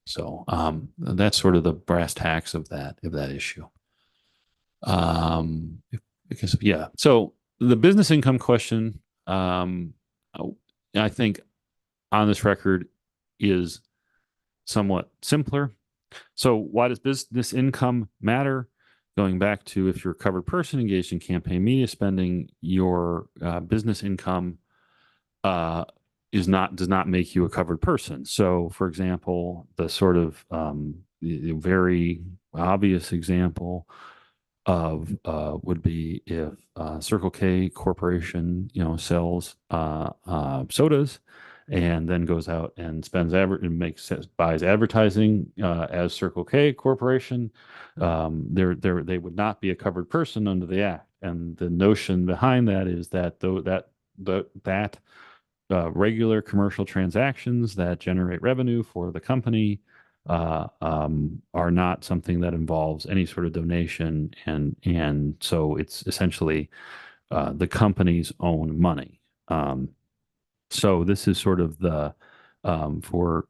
So that's sort of the brass tacks of that issue. So the business income question, I think on this record is somewhat simpler. So why does business income matter? Going back to, if you're a covered person engaged in campaign media spending, your business income does not make you a covered person. So, for example, the sort of the very obvious example of would be if Circle K Corporation, sells sodas, and then goes out and buys advertising as Circle K Corporation. They would not be a covered person under the act, and the notion behind that is that regular commercial transactions that generate revenue for the company are not something that involves any sort of donation, and so it's essentially the company's own money. So this is sort of the for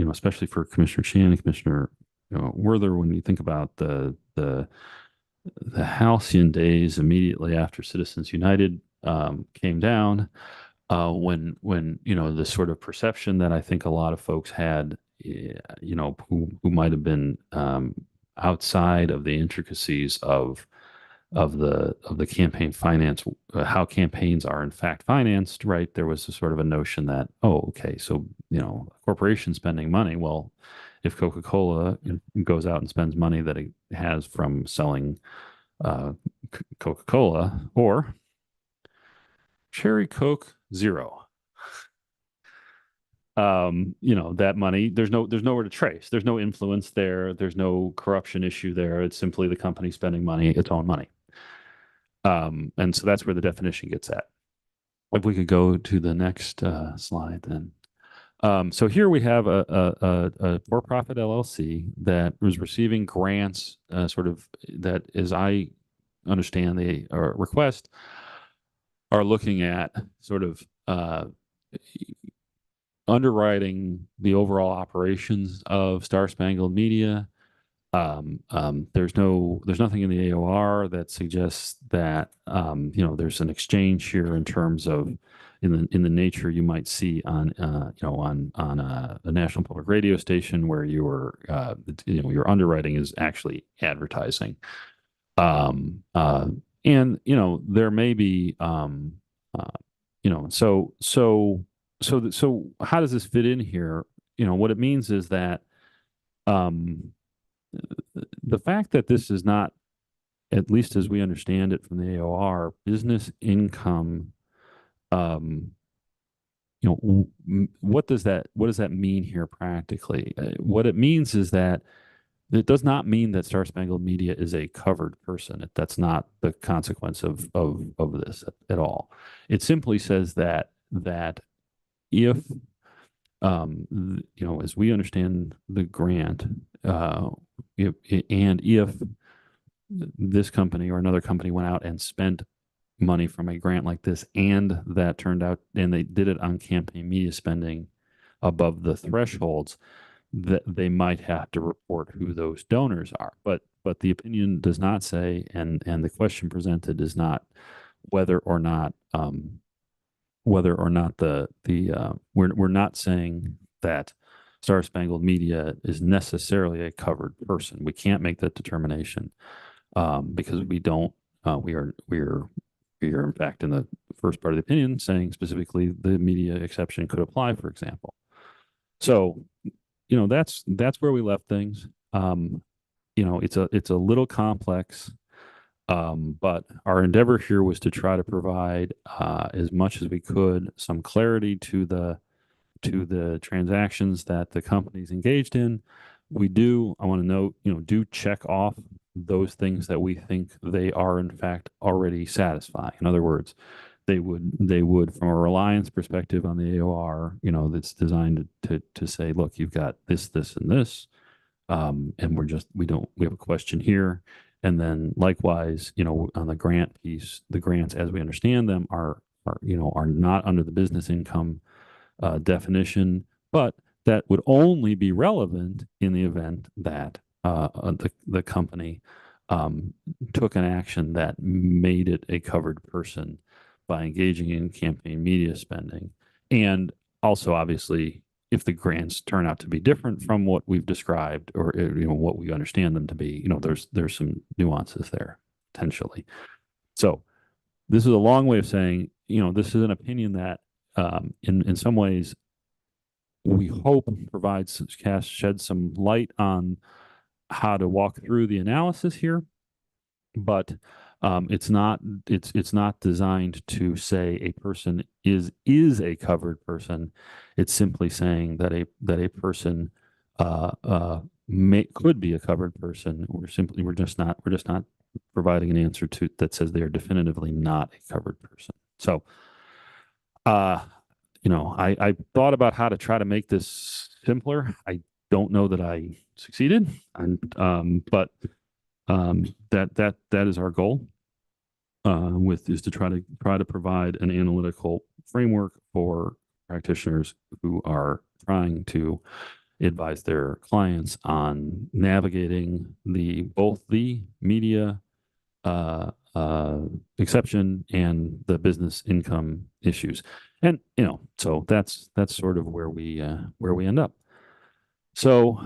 especially for Commissioner Chan and Commissioner Werther, when you think about the halcyon days immediately after Citizens United came down, when the sort of perception that I think a lot of folks had, who might have been outside of the intricacies of the campaign finance, how campaigns are in fact financed, right? There was a sort of a notion that, so a corporation spending money. Well, if Coca-Cola goes out and spends money that it has from selling Coca-Cola or Cherry Coke Zero, that money, there's nowhere to trace. There's no influence there. There's no corruption issue there. It's simply the company spending money, its own money. And so that's where the definition gets at. If we could go to the next slide, then. So here we have a for-profit LLC that was receiving grants, that, as I understand the request, are looking at sort of underwriting the overall operations of Star Spangled Media. There's nothing in the AOR that suggests that there's an exchange here in terms of in the nature you might see on a national public radio station where your underwriting is actually advertising. And there may be so how does this fit in here? What it means is that the fact that this is not, at least as we understand it from the AOR, business income you know, what does that mean here practically? What it means is that it does not mean that Star Spangled Media is a covered person. That's not the consequence of this at all. It simply says that if you know, as we understand the grant, if this company or another company went out and spent money from a grant like this, and that turned out, and they did it on campaign media spending above the thresholds, that they might have to report who those donors are. But the opinion does not say, and the question presented is not whether or not we're not saying that Star Spangled Media is necessarily a covered person. We can't make that determination because we don't. We are in fact in the first part of the opinion saying specifically the media exception could apply, for example. So, you know, that's where we left things. You know, it's a little complex, but our endeavor here was to try to provide as much as we could some clarity to the transactions that the company's engaged in. We do, I want to note, you know, do check off those things that we think they are in fact already satisfying. In other words, they would from a reliance perspective on the AOR, you know, that's designed to say, look, you've got this, and this, and we have a question here. And then likewise, you know, on the grant piece, the grants as we understand them are not under the business income definition, but that would only be relevant in the event that the company took an action that made it a covered person by engaging in campaign media spending. And also, obviously, if the grants turn out to be different from what we've described, or you know, what we understand them to be, you know, there's some nuances there potentially. So this is a long way of saying, you know, this is an opinion that in some ways we hope provides, sheds some light on how to walk through the analysis here, but it's not designed to say a person is a covered person. It's simply saying that a person could be a covered person. We're just not providing an answer to that says they are definitively not a covered person. So you know, I thought about how to try to make this simpler. I don't know that I succeeded, and but that is our goal. Is to try to provide an analytical framework for practitioners who are trying to advise their clients on navigating both the media exception and the business income issues. And, you know, so that's sort of where we end up. So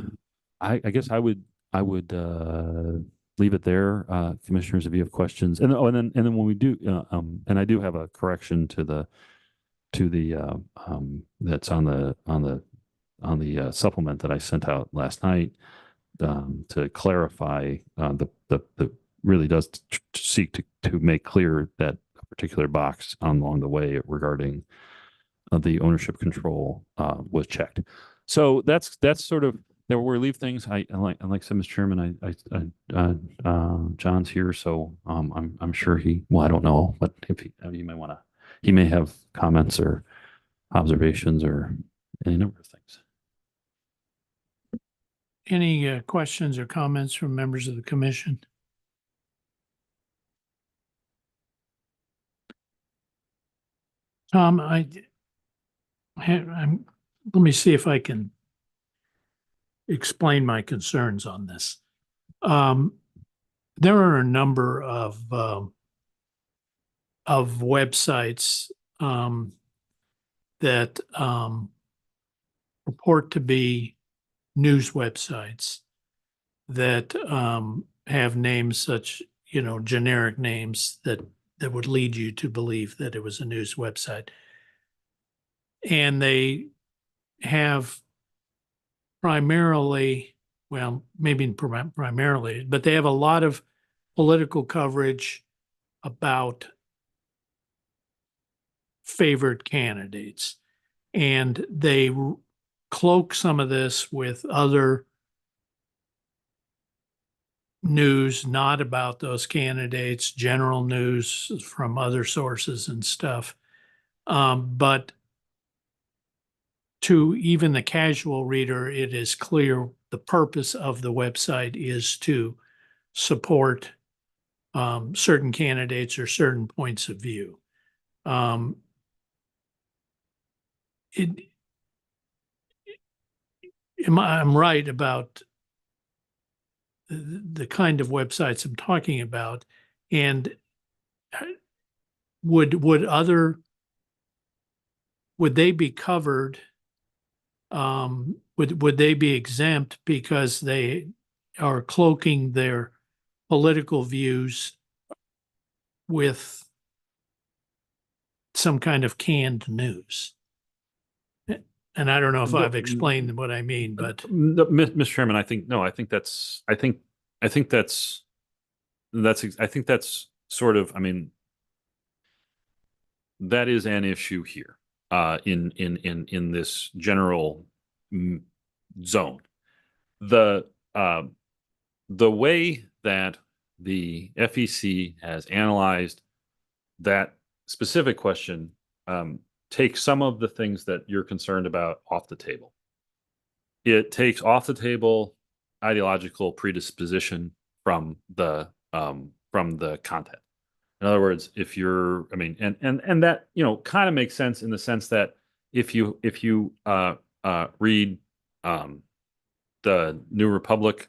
I guess I would leave it there. Commissioners, if you have questions, and then when we do, and I do have a correction to the that's on the supplement that I sent out last night to clarify the really does seek to make clear that a particular box along the way regarding the ownership control was checked. So that's sort of where we leave things. I like said, Mr. Chairman, John's here, so I'm sure I don't know, but if you may want to, he may have comments or observations or any number of things. Any questions or comments from members of the commission? Tom, let me see if I can explain my concerns on this. There are a number of websites that purport to be news websites that have names such, you know, generic names that would lead you to believe that it was a news website. And they have primarily, well, maybe primarily, but they have a lot of political coverage about favored candidates. And they cloak some of this with other news, not about those candidates, general news from other sources and stuff. But to even the casual reader, it is clear the purpose of the website is to support certain candidates or certain points of view. I'm right about the kind of websites I'm talking about, and would they be covered? Would they be exempt because they are cloaking their political views with some kind of canned news? And I don't know if I've explained what I mean, but Mr. Chairman, I think that's sort of, I mean, that is an issue here in this general zone. The way that the FEC has analyzed that specific question takes some of the things that you're concerned about off the table. It takes off the table ideological predisposition from the content. In other words, if you're, I mean, and that, you know, kind of makes sense in the sense that if you read the New Republic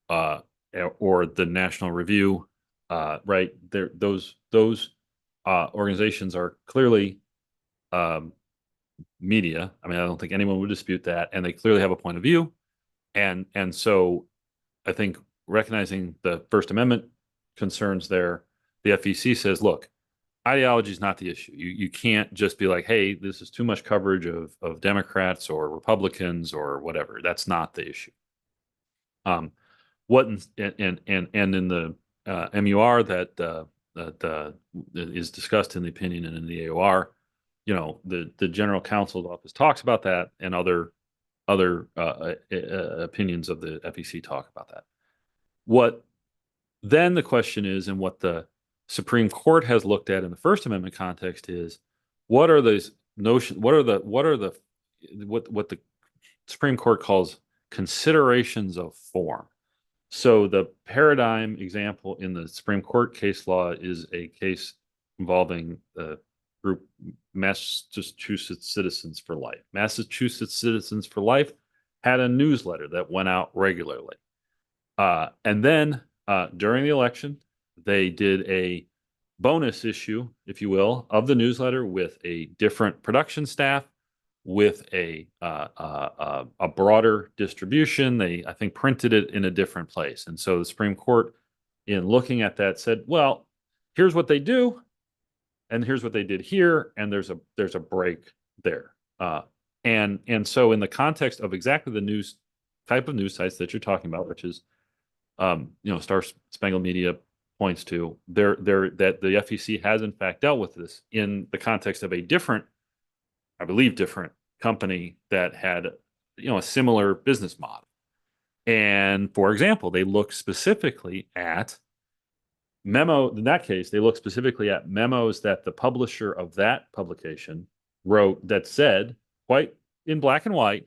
or the National Review, right there, those organizations are clearly media. I mean, I don't think anyone would dispute that, and they clearly have a point of view, and so I think recognizing the First Amendment concerns there, the FEC says, look, ideology is not the issue. You can't just be like, hey, this is too much coverage of Democrats or Republicans or whatever. That's not the issue. What and in the MUR that is discussed in the opinion and in the AOR, you know, the General Counsel's office talks about that, and other opinions of the FEC talk about that. What then the question is, and what the Supreme Court has looked at in the First Amendment context is, what are those notions? What are the Supreme Court calls considerations of form? So the paradigm example in the Supreme Court case law is a case involving the group Massachusetts Citizens for Life. Massachusetts Citizens for Life had a newsletter that went out regularly. And then during the election, they did a bonus issue, if you will, of the newsletter with a different production staff, with a broader distribution. They, I think, printed it in a different place. And so the Supreme Court, in looking at that, said, well, here's what they do, and here's what they did here, and there's a break there. And so in the context of exactly the type of news sites that you're talking about, which is you know, Star Spangled Media points to, that the FEC has in fact dealt with this in the context of a different, I believe, different company that had, you know, a similar business model. And for example, they look specifically at in that case, they look specifically at memos that the publisher of that publication wrote that said, quite in black and white,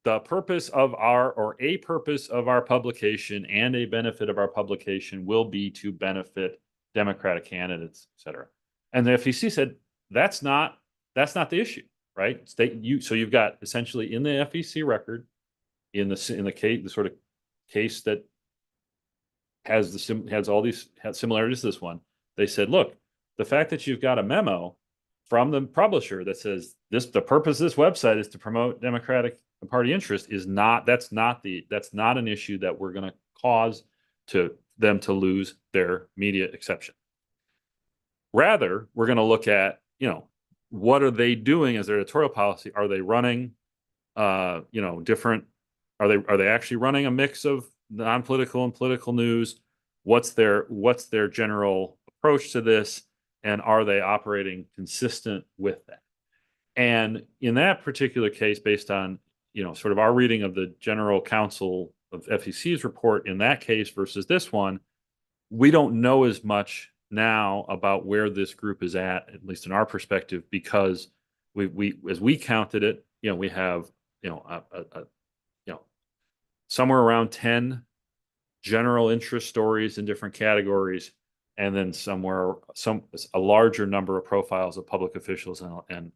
the purpose of a purpose of our publication and a benefit of our publication will be to benefit Democratic candidates, et cetera. And the FEC said, that's not the issue, right? So you've got essentially in the FEC record, in the case, the sort of case that has all these similarities to this one. They said, look, the fact that you've got a memo from the publisher that says the purpose of this website is to promote Democratic Party interest that's not an issue that we're going to cause them to lose their media exception. Rather, we're going to look at, you know, what are they doing as their editorial policy? Are they running, you know, different? Are they actually running a mix of non-political and political news? What's their general approach to this? And are they operating consistent with that? And in that particular case, based on, sort of our reading of the general counsel of FEC's report in that case versus this one, we don't know as much now about where this group is at least in our perspective, because we as we counted it, we have, somewhere around 10 general interest stories in different categories, and then a larger number of profiles of public officials and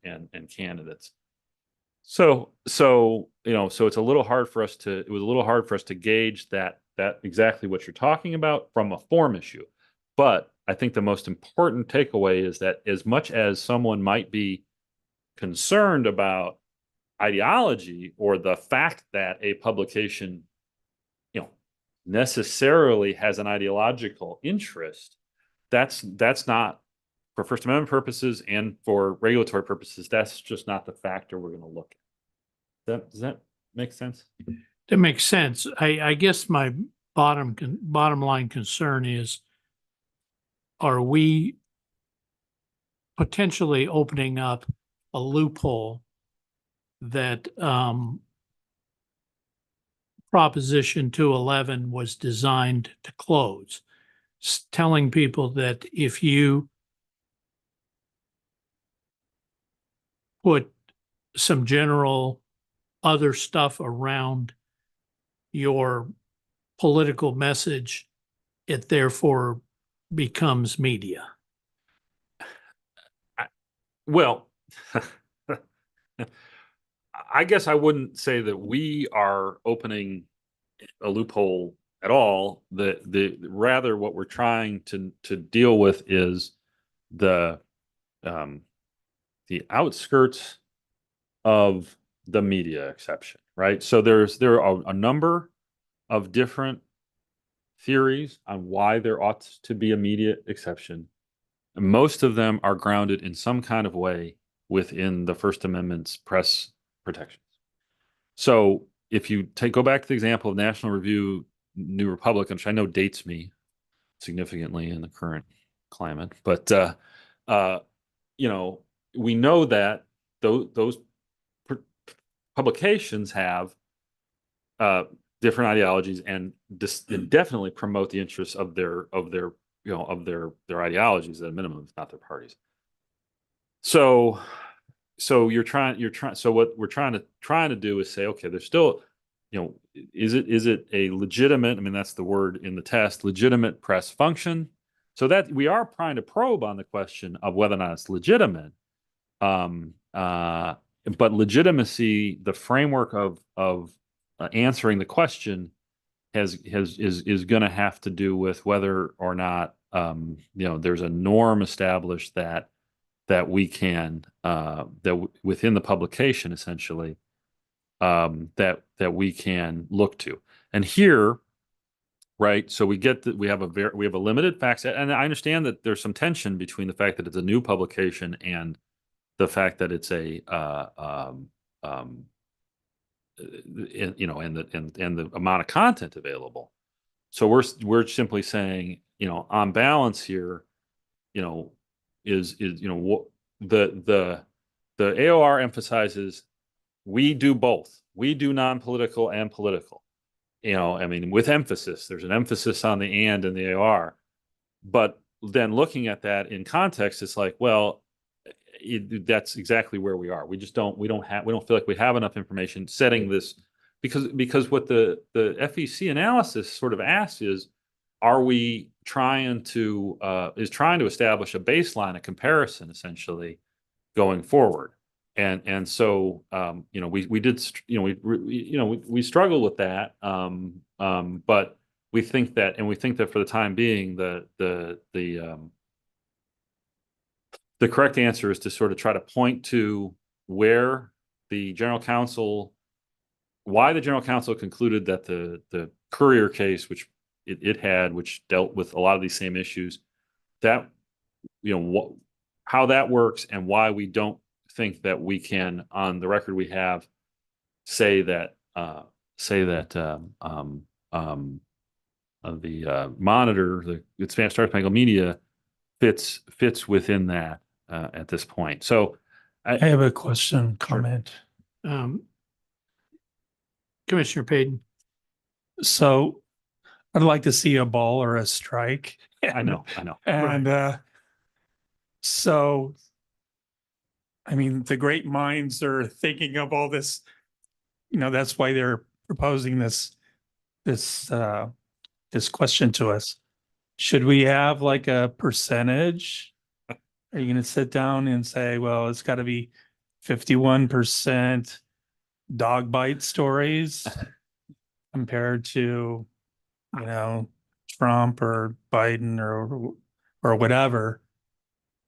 candidates. So it's a little hard for us to, it was a little hard for us to gauge that exactly what you're talking about from a form issue. But I think the most important takeaway is that as much as someone might be concerned about ideology or the fact that a publication, necessarily has an ideological interest, that's not, for First Amendment purposes and for regulatory purposes, that's just not the factor we're going to look at. Does that make sense? That makes sense. I guess my bottom line concern is, are we potentially opening up a loophole that Proposition 211 was designed to close, telling people that if you put some general other stuff around your political message, it therefore becomes media? Well, I guess I wouldn't say that we are opening a loophole at all. Rather what we're trying to deal with is the outskirts of the media exception, right? So there are a number of different theories on why there ought to be a media exception. And most of them are grounded in some kind of way within the First Amendment's press protections. So if you go back to the example of National Review, New Republic, which I know dates me significantly in the current climate, but we know that those publications have different ideologies and definitely promote the interests of their ideologies at a minimum, if not their parties. So what we're trying to do is say, okay, there's still, is it a legitimate, I mean, that's the word in the test, legitimate press function. So that we are trying to probe on the question of whether or not it's legitimate. But legitimacy, the framework of answering the question is going to have to do with whether or not, there's a norm established that we can, that within the publication, essentially, that we can look to. And here, right, so we get that we have a limited fact set, and I understand that there's some tension between the fact that it's a new publication and the fact that it's and the amount of content available. So we're simply saying, on balance here, is what the AOR emphasizes, we do both. We do non-political and political. I mean, with emphasis. There's an emphasis on the and in the AOR. But then looking at that in context, it's like, well, that's exactly where we are. We don't feel like we have enough information setting this, because what the FEC analysis sort of asks is, are we trying to establish a baseline, a comparison, essentially, going forward? And so we struggle with that, but we think that for the time being, the correct answer is to sort of try to point to why the general counsel concluded that the Courier case, which which dealt with a lot of these same issues, that, how that works and why we don't think that we can, on the record we have, say that the Monitor, the Star Spangled Media, fits within that at this point. So I have a question, comment. Commissioner Payton. So I'd like to see a ball or a strike. I know. And so, I mean, the great minds are thinking of all this, that's why they're proposing this question to us. Should we have like a percentage? Are you going to sit down and say, well, it's got to be 51% dog bite stories compared to, Trump or Biden or whatever?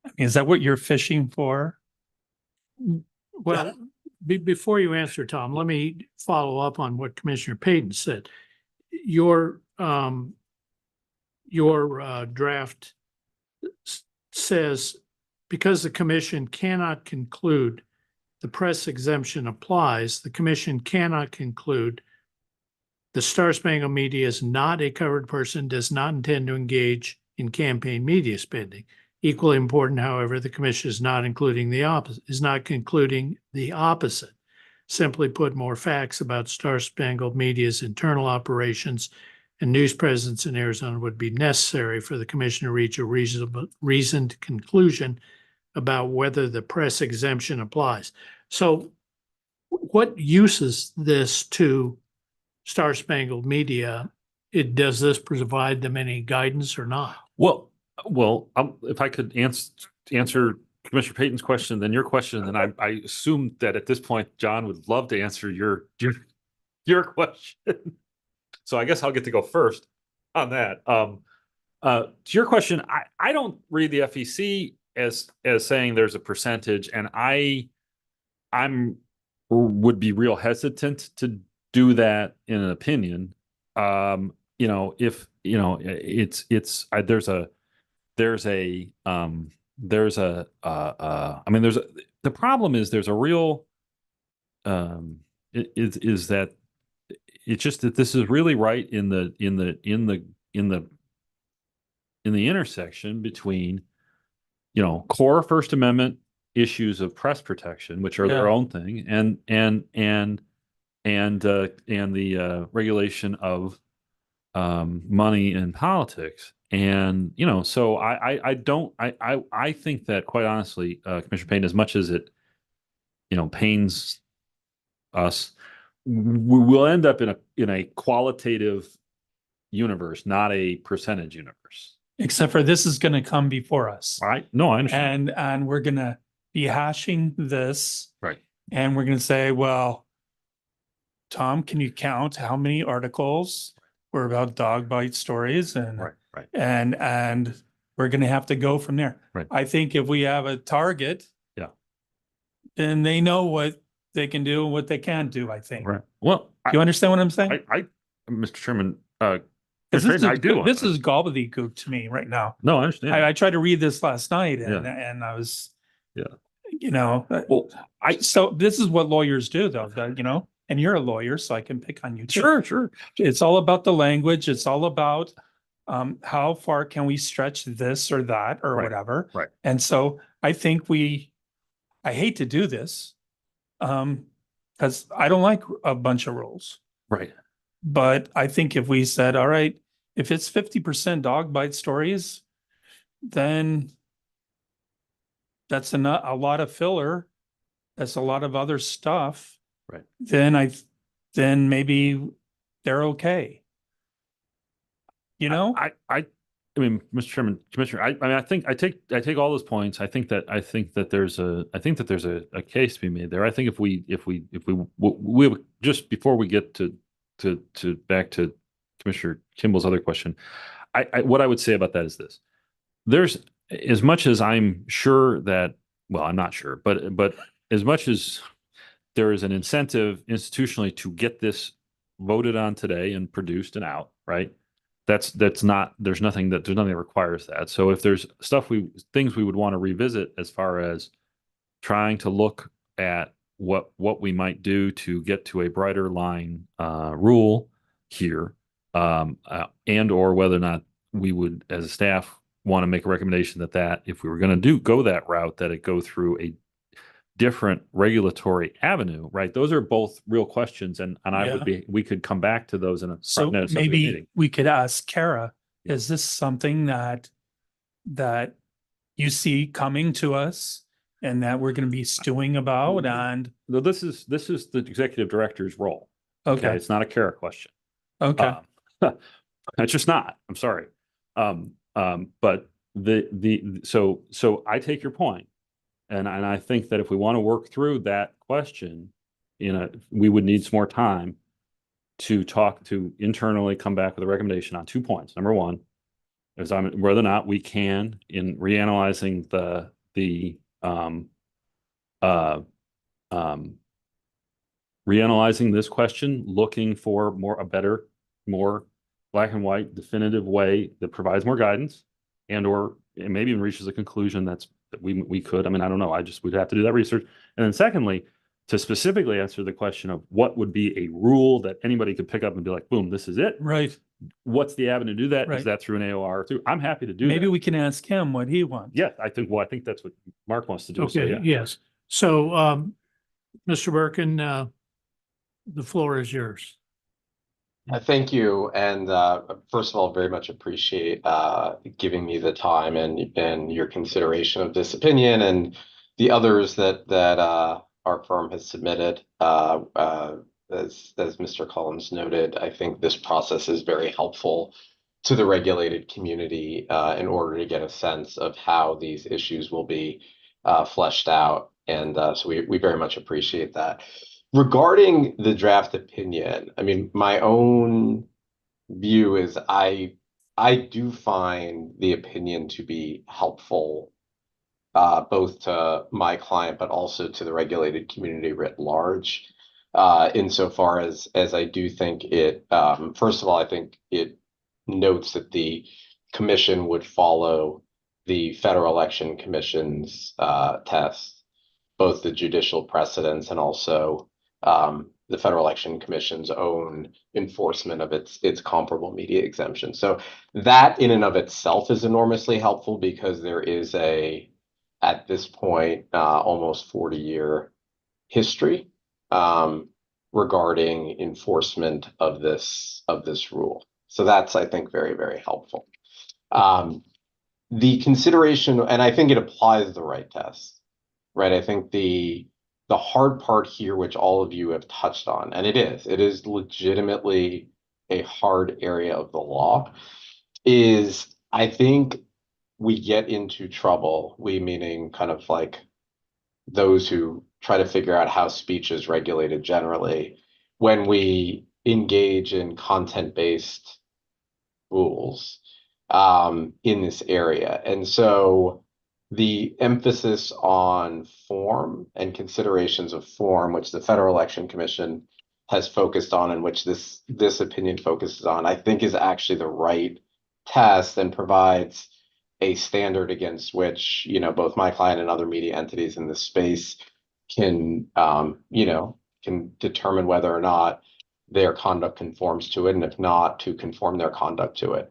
I mean, is that what you're fishing for? Well, before you answer, Tom, let me follow up on what Commissioner Payton said. Your draft says, because the commission cannot conclude the press exemption applies, the commission cannot conclude the Star Spangled Media is not a covered person, does not intend to engage in campaign media spending. Equally important, however, the commission is not concluding the opposite. Simply put, more facts about Star Spangled Media's internal operations and news presence in Arizona would be necessary for the commission to reach a reasoned conclusion about whether the press exemption applies. So what uses this to Star Spangled Media? Does this provide them any guidance or not? Well, if I could answer Commissioner Payton's question, then your question, then I assume that at this point, John would love to answer your question. So I guess I'll get to go first on that. To your question, I don't read the FEC as saying there's a percentage, and I'm would be real hesitant to do that in an opinion. If the problem is there's a real is that it's just that this is really right in the intersection between core First Amendment issues of press protection, which are their own thing, and the regulation of money in politics. And so I think that, quite honestly, Commissioner Payne, as much as it pains us, we will end up in a qualitative universe, not a percentage universe. Except for this is going to come before us. No, I understand. And we're going to be hashing this. Right. And we're going to say, well, Tom, can you count how many articles were about dog bite stories? And right. And we're going to have to go from there. Right. I think if we have a target, then they know what they can do and what they can't do, I think. Right. Well, you understand what I'm saying? Mr. Chairman, This I do. This is gobbledygook to me right now. No, I understand. I tried to read this last night and I was, Well, so this is what lawyers do though, and you're a lawyer, so I can pick on you too. Sure. It's all about the language. It's all about how far can we stretch this or that or whatever. Right. And so I think I hate to do this because I don't like a bunch of rules. Right. But I think if we said, all right, if it's 50% dog bite stories, then that's a lot of filler. That's a lot of other stuff. Right. Then maybe they're okay. I mean, Mr. Chairman, Commissioner, I think I take all those points. I think that there's a case to be made there. I think if we just before we get to back to Commissioner Kimball's other question, what I would say about that is this: there's, as much as I'm sure that, well, I'm not sure, but as much as there is an incentive institutionally to get this voted on today and produced and out, right? There's nothing that requires that. So if there's things we would want to revisit as far as trying to look at what we might do to get to a brighter line rule here, and or whether or not we would, as a staff, want to make a recommendation that if we were going to go that route, that it go through a different regulatory avenue, right? Those are both real questions, and I would Yeah. we could come back to those in a So subsequent maybe meeting. we could ask Kara, is this something that you see coming to us and that we're going to be stewing about? And No, this is the executive director's role. okay, It's not a Kara question. okay, It's just not. I'm sorry. But so I take your point, and I think that if we want to work through that question, we would need some more time to talk to internally, come back with a recommendation on 2 points. Number one is whether or not we can, in reanalyzing reanalyzing this question, looking for a better, more black and white definitive way that provides more guidance, or maybe even reaches a conclusion that we could. I mean, I don't know. We'd have to do that research. And then secondly, to specifically answer the question of what would be a rule that anybody could pick up and be like, boom, this is it. right. What's the avenue to do that? Is Right. that through an AOR or through? I'm happy to do Maybe that. we can ask him what he wants. Yeah, I think that's what Mark wants to do. So, Okay, yeah. yes. So, Mr. Birkin, the floor is yours. Thank you. And first of all, very much appreciate giving me the time and your consideration of this opinion and the others that our firm has submitted. As Mr. Collins noted, I think this process is very helpful to the regulated community in order to get a sense of how these issues will be fleshed out. And so we very much appreciate that. Regarding the draft opinion, I mean, my own view is I do find the opinion to be helpful, both to my client, but also to the regulated community writ large, insofar as I do think it, first of all, I think it notes that the commission would follow the Federal Election Commission's test, both the judicial precedents and also the Federal Election Commission's own enforcement of its comparable media exemption. So that in and of itself is enormously helpful because there is at this point, almost 40-year history regarding enforcement of this rule. So that's, I think, very, very helpful. The consideration, and I think it applies the right test, right? I think the hard part here, which all of you have touched on, and it is legitimately a hard area of the law, is I think we get into trouble, we meaning kind of like those who try to figure out how speech is regulated generally, when we engage in content-based rules in this area. And so the emphasis on form and considerations of form, which the Federal Election Commission has focused on and which this opinion focuses on, I think is actually the right test and provides a standard against which, both my client and other media entities in this space can determine whether or not their conduct conforms to it, and if not, to conform their conduct to it.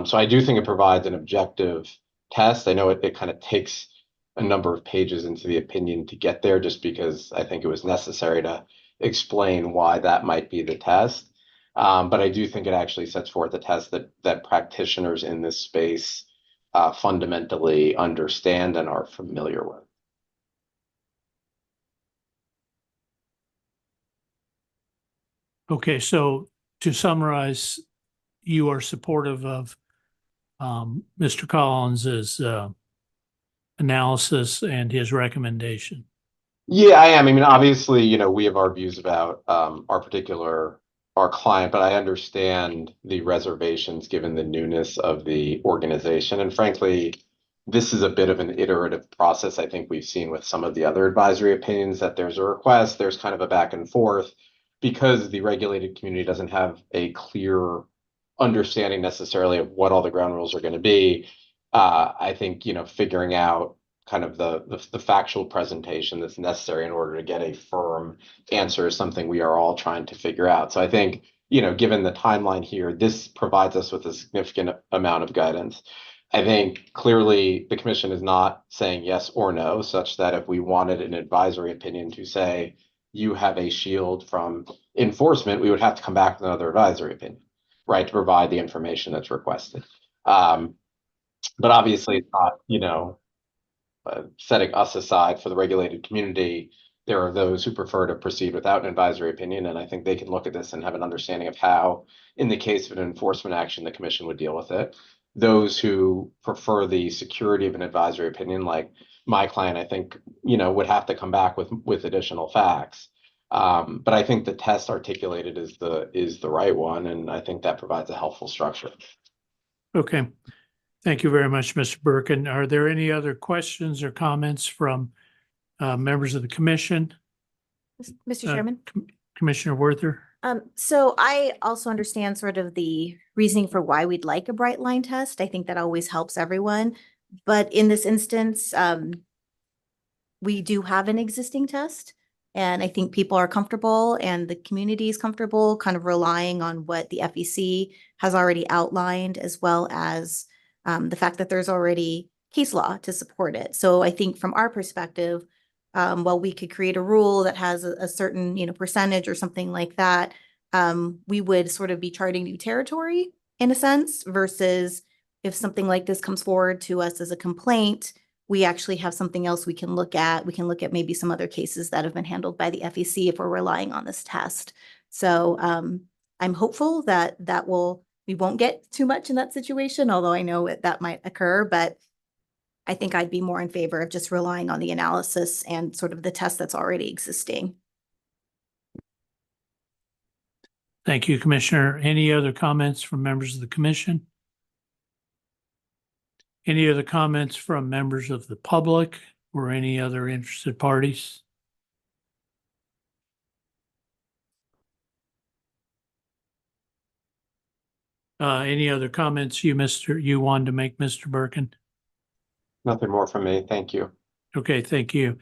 So I do think it provides an objective test. I know it kind of takes a number of pages into the opinion to get there, just because I think it was necessary to explain why that might be the test. But I do think it actually sets forth a test that practitioners in this space fundamentally understand and are familiar with. Okay, so to summarize, you are supportive of Mr. Collins's analysis and his recommendation. Yeah, I am. I mean, obviously, we have our views about our client, but I understand the reservations given the newness of the organization. And frankly, this is a bit of an iterative process. I think we've seen with some of the other advisory opinions that there's a request, there's kind of a back and forth, because the regulated community doesn't have a clear understanding necessarily of what all the ground rules are going to be. I think, figuring out kind of the factual presentation that's necessary in order to get a firm answer is something we are all trying to figure out. So I think, given the timeline here, this provides us with a significant amount of guidance. I think clearly the commission is not saying yes or no, such that if we wanted an advisory opinion to say you have a shield from enforcement, we would have to come back with another advisory opinion, right, to provide the information that's requested. But obviously it's not, setting us aside for the regulated community. There are those who prefer to proceed without an advisory opinion, and I think they can look at this and have an understanding of how, in the case of an enforcement action, the commission would deal with it. Those who prefer the security of an advisory opinion, like my client, I think, would have to come back with additional facts. But I think the test articulated is the right one, and I think that provides a helpful structure. Okay. Thank you very much, Mr. Birkin. Are there any other questions or comments from members of the commission? Mr. Uh, Chairman? Commissioner Werther? So I also understand sort of the reasoning for why we'd like a bright line test. I think that always helps everyone. But in this instance, we do have an existing test. And I think people are comfortable and the community is comfortable kind of relying on what the FEC has already outlined, as well as the fact that there's already case law to support it. So I think from our perspective, while we could create a rule that has a certain, percentage or something like that, we would sort of be charting new territory in a sense, versus if something like this comes forward to us as a complaint, we actually have something else we can look at. We can look at maybe some other cases that have been handled by the FEC if we're relying on this test. So I'm hopeful that we won't get too much in that situation, although I know that might occur, but I think I'd be more in favor of just relying on the analysis and sort of the test that's already existing. Thank you, Commissioner. Any other comments from members of the commission? Any other comments from members of the public or any other interested parties? Any other comments you wanted to make, Mr. Birkin? Nothing more from me. Thank you. Okay, thank you.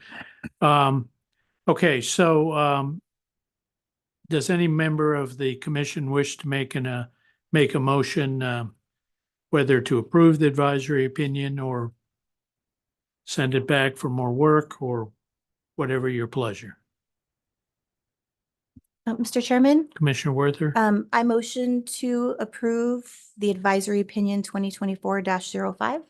Okay, so does any member of the commission wish to make a motion whether to approve the advisory opinion or send it back for more work, or whatever your pleasure? Mr. Chairman, Commissioner Werther? I motion to approve the advisory opinion 2024-05.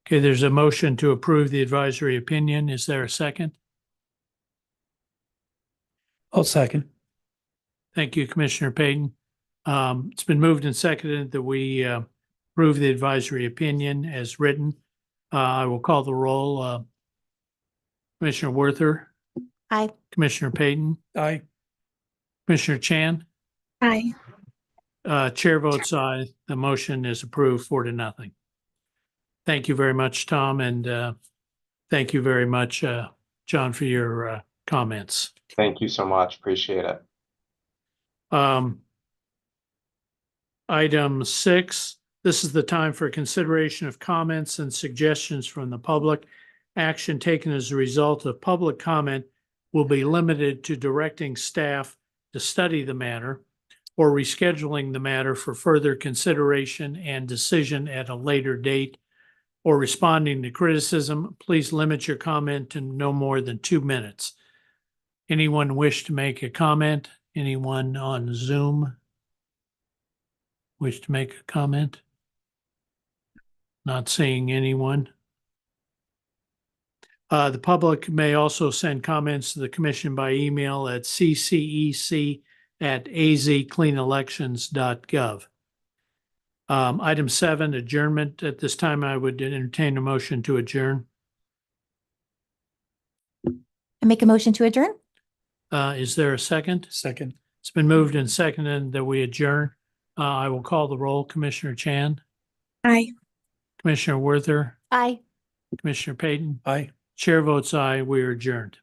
Okay, there's a motion to approve the advisory opinion. Is there a second? I'll second. Thank you, Commissioner Payton. It's been moved and seconded that we approve the advisory opinion as written. I will call the roll. Commissioner Werther? Aye. Commissioner Payton? Aye. Commissioner Chan? Aye. Chair votes aye. The motion is approved 4-0. Thank you very much, Tom, and thank you very much, John, for your comments. Thank you so much. Appreciate it. Item 6, this is the time for consideration of comments and suggestions from the public. Action taken as a result of public comment will be limited to directing staff to study the matter or rescheduling the matter for further consideration and decision at a later date, or responding to criticism. Please limit your comment to no more than 2 minutes. Anyone wish to make a comment? Anyone on Zoom wish to make a comment? Not seeing anyone. The public may also send comments to the commission by email at ccec@azcleanelections.gov. Item 7, adjournment. At this time, I would entertain a motion to adjourn. I make a motion to adjourn? Is there a second? Second. It's been moved and seconded that we adjourn. I will call the roll. Commissioner Chan? Aye. Commissioner Werther? Aye. Commissioner Payton? Aye. Chair votes aye. We are adjourned.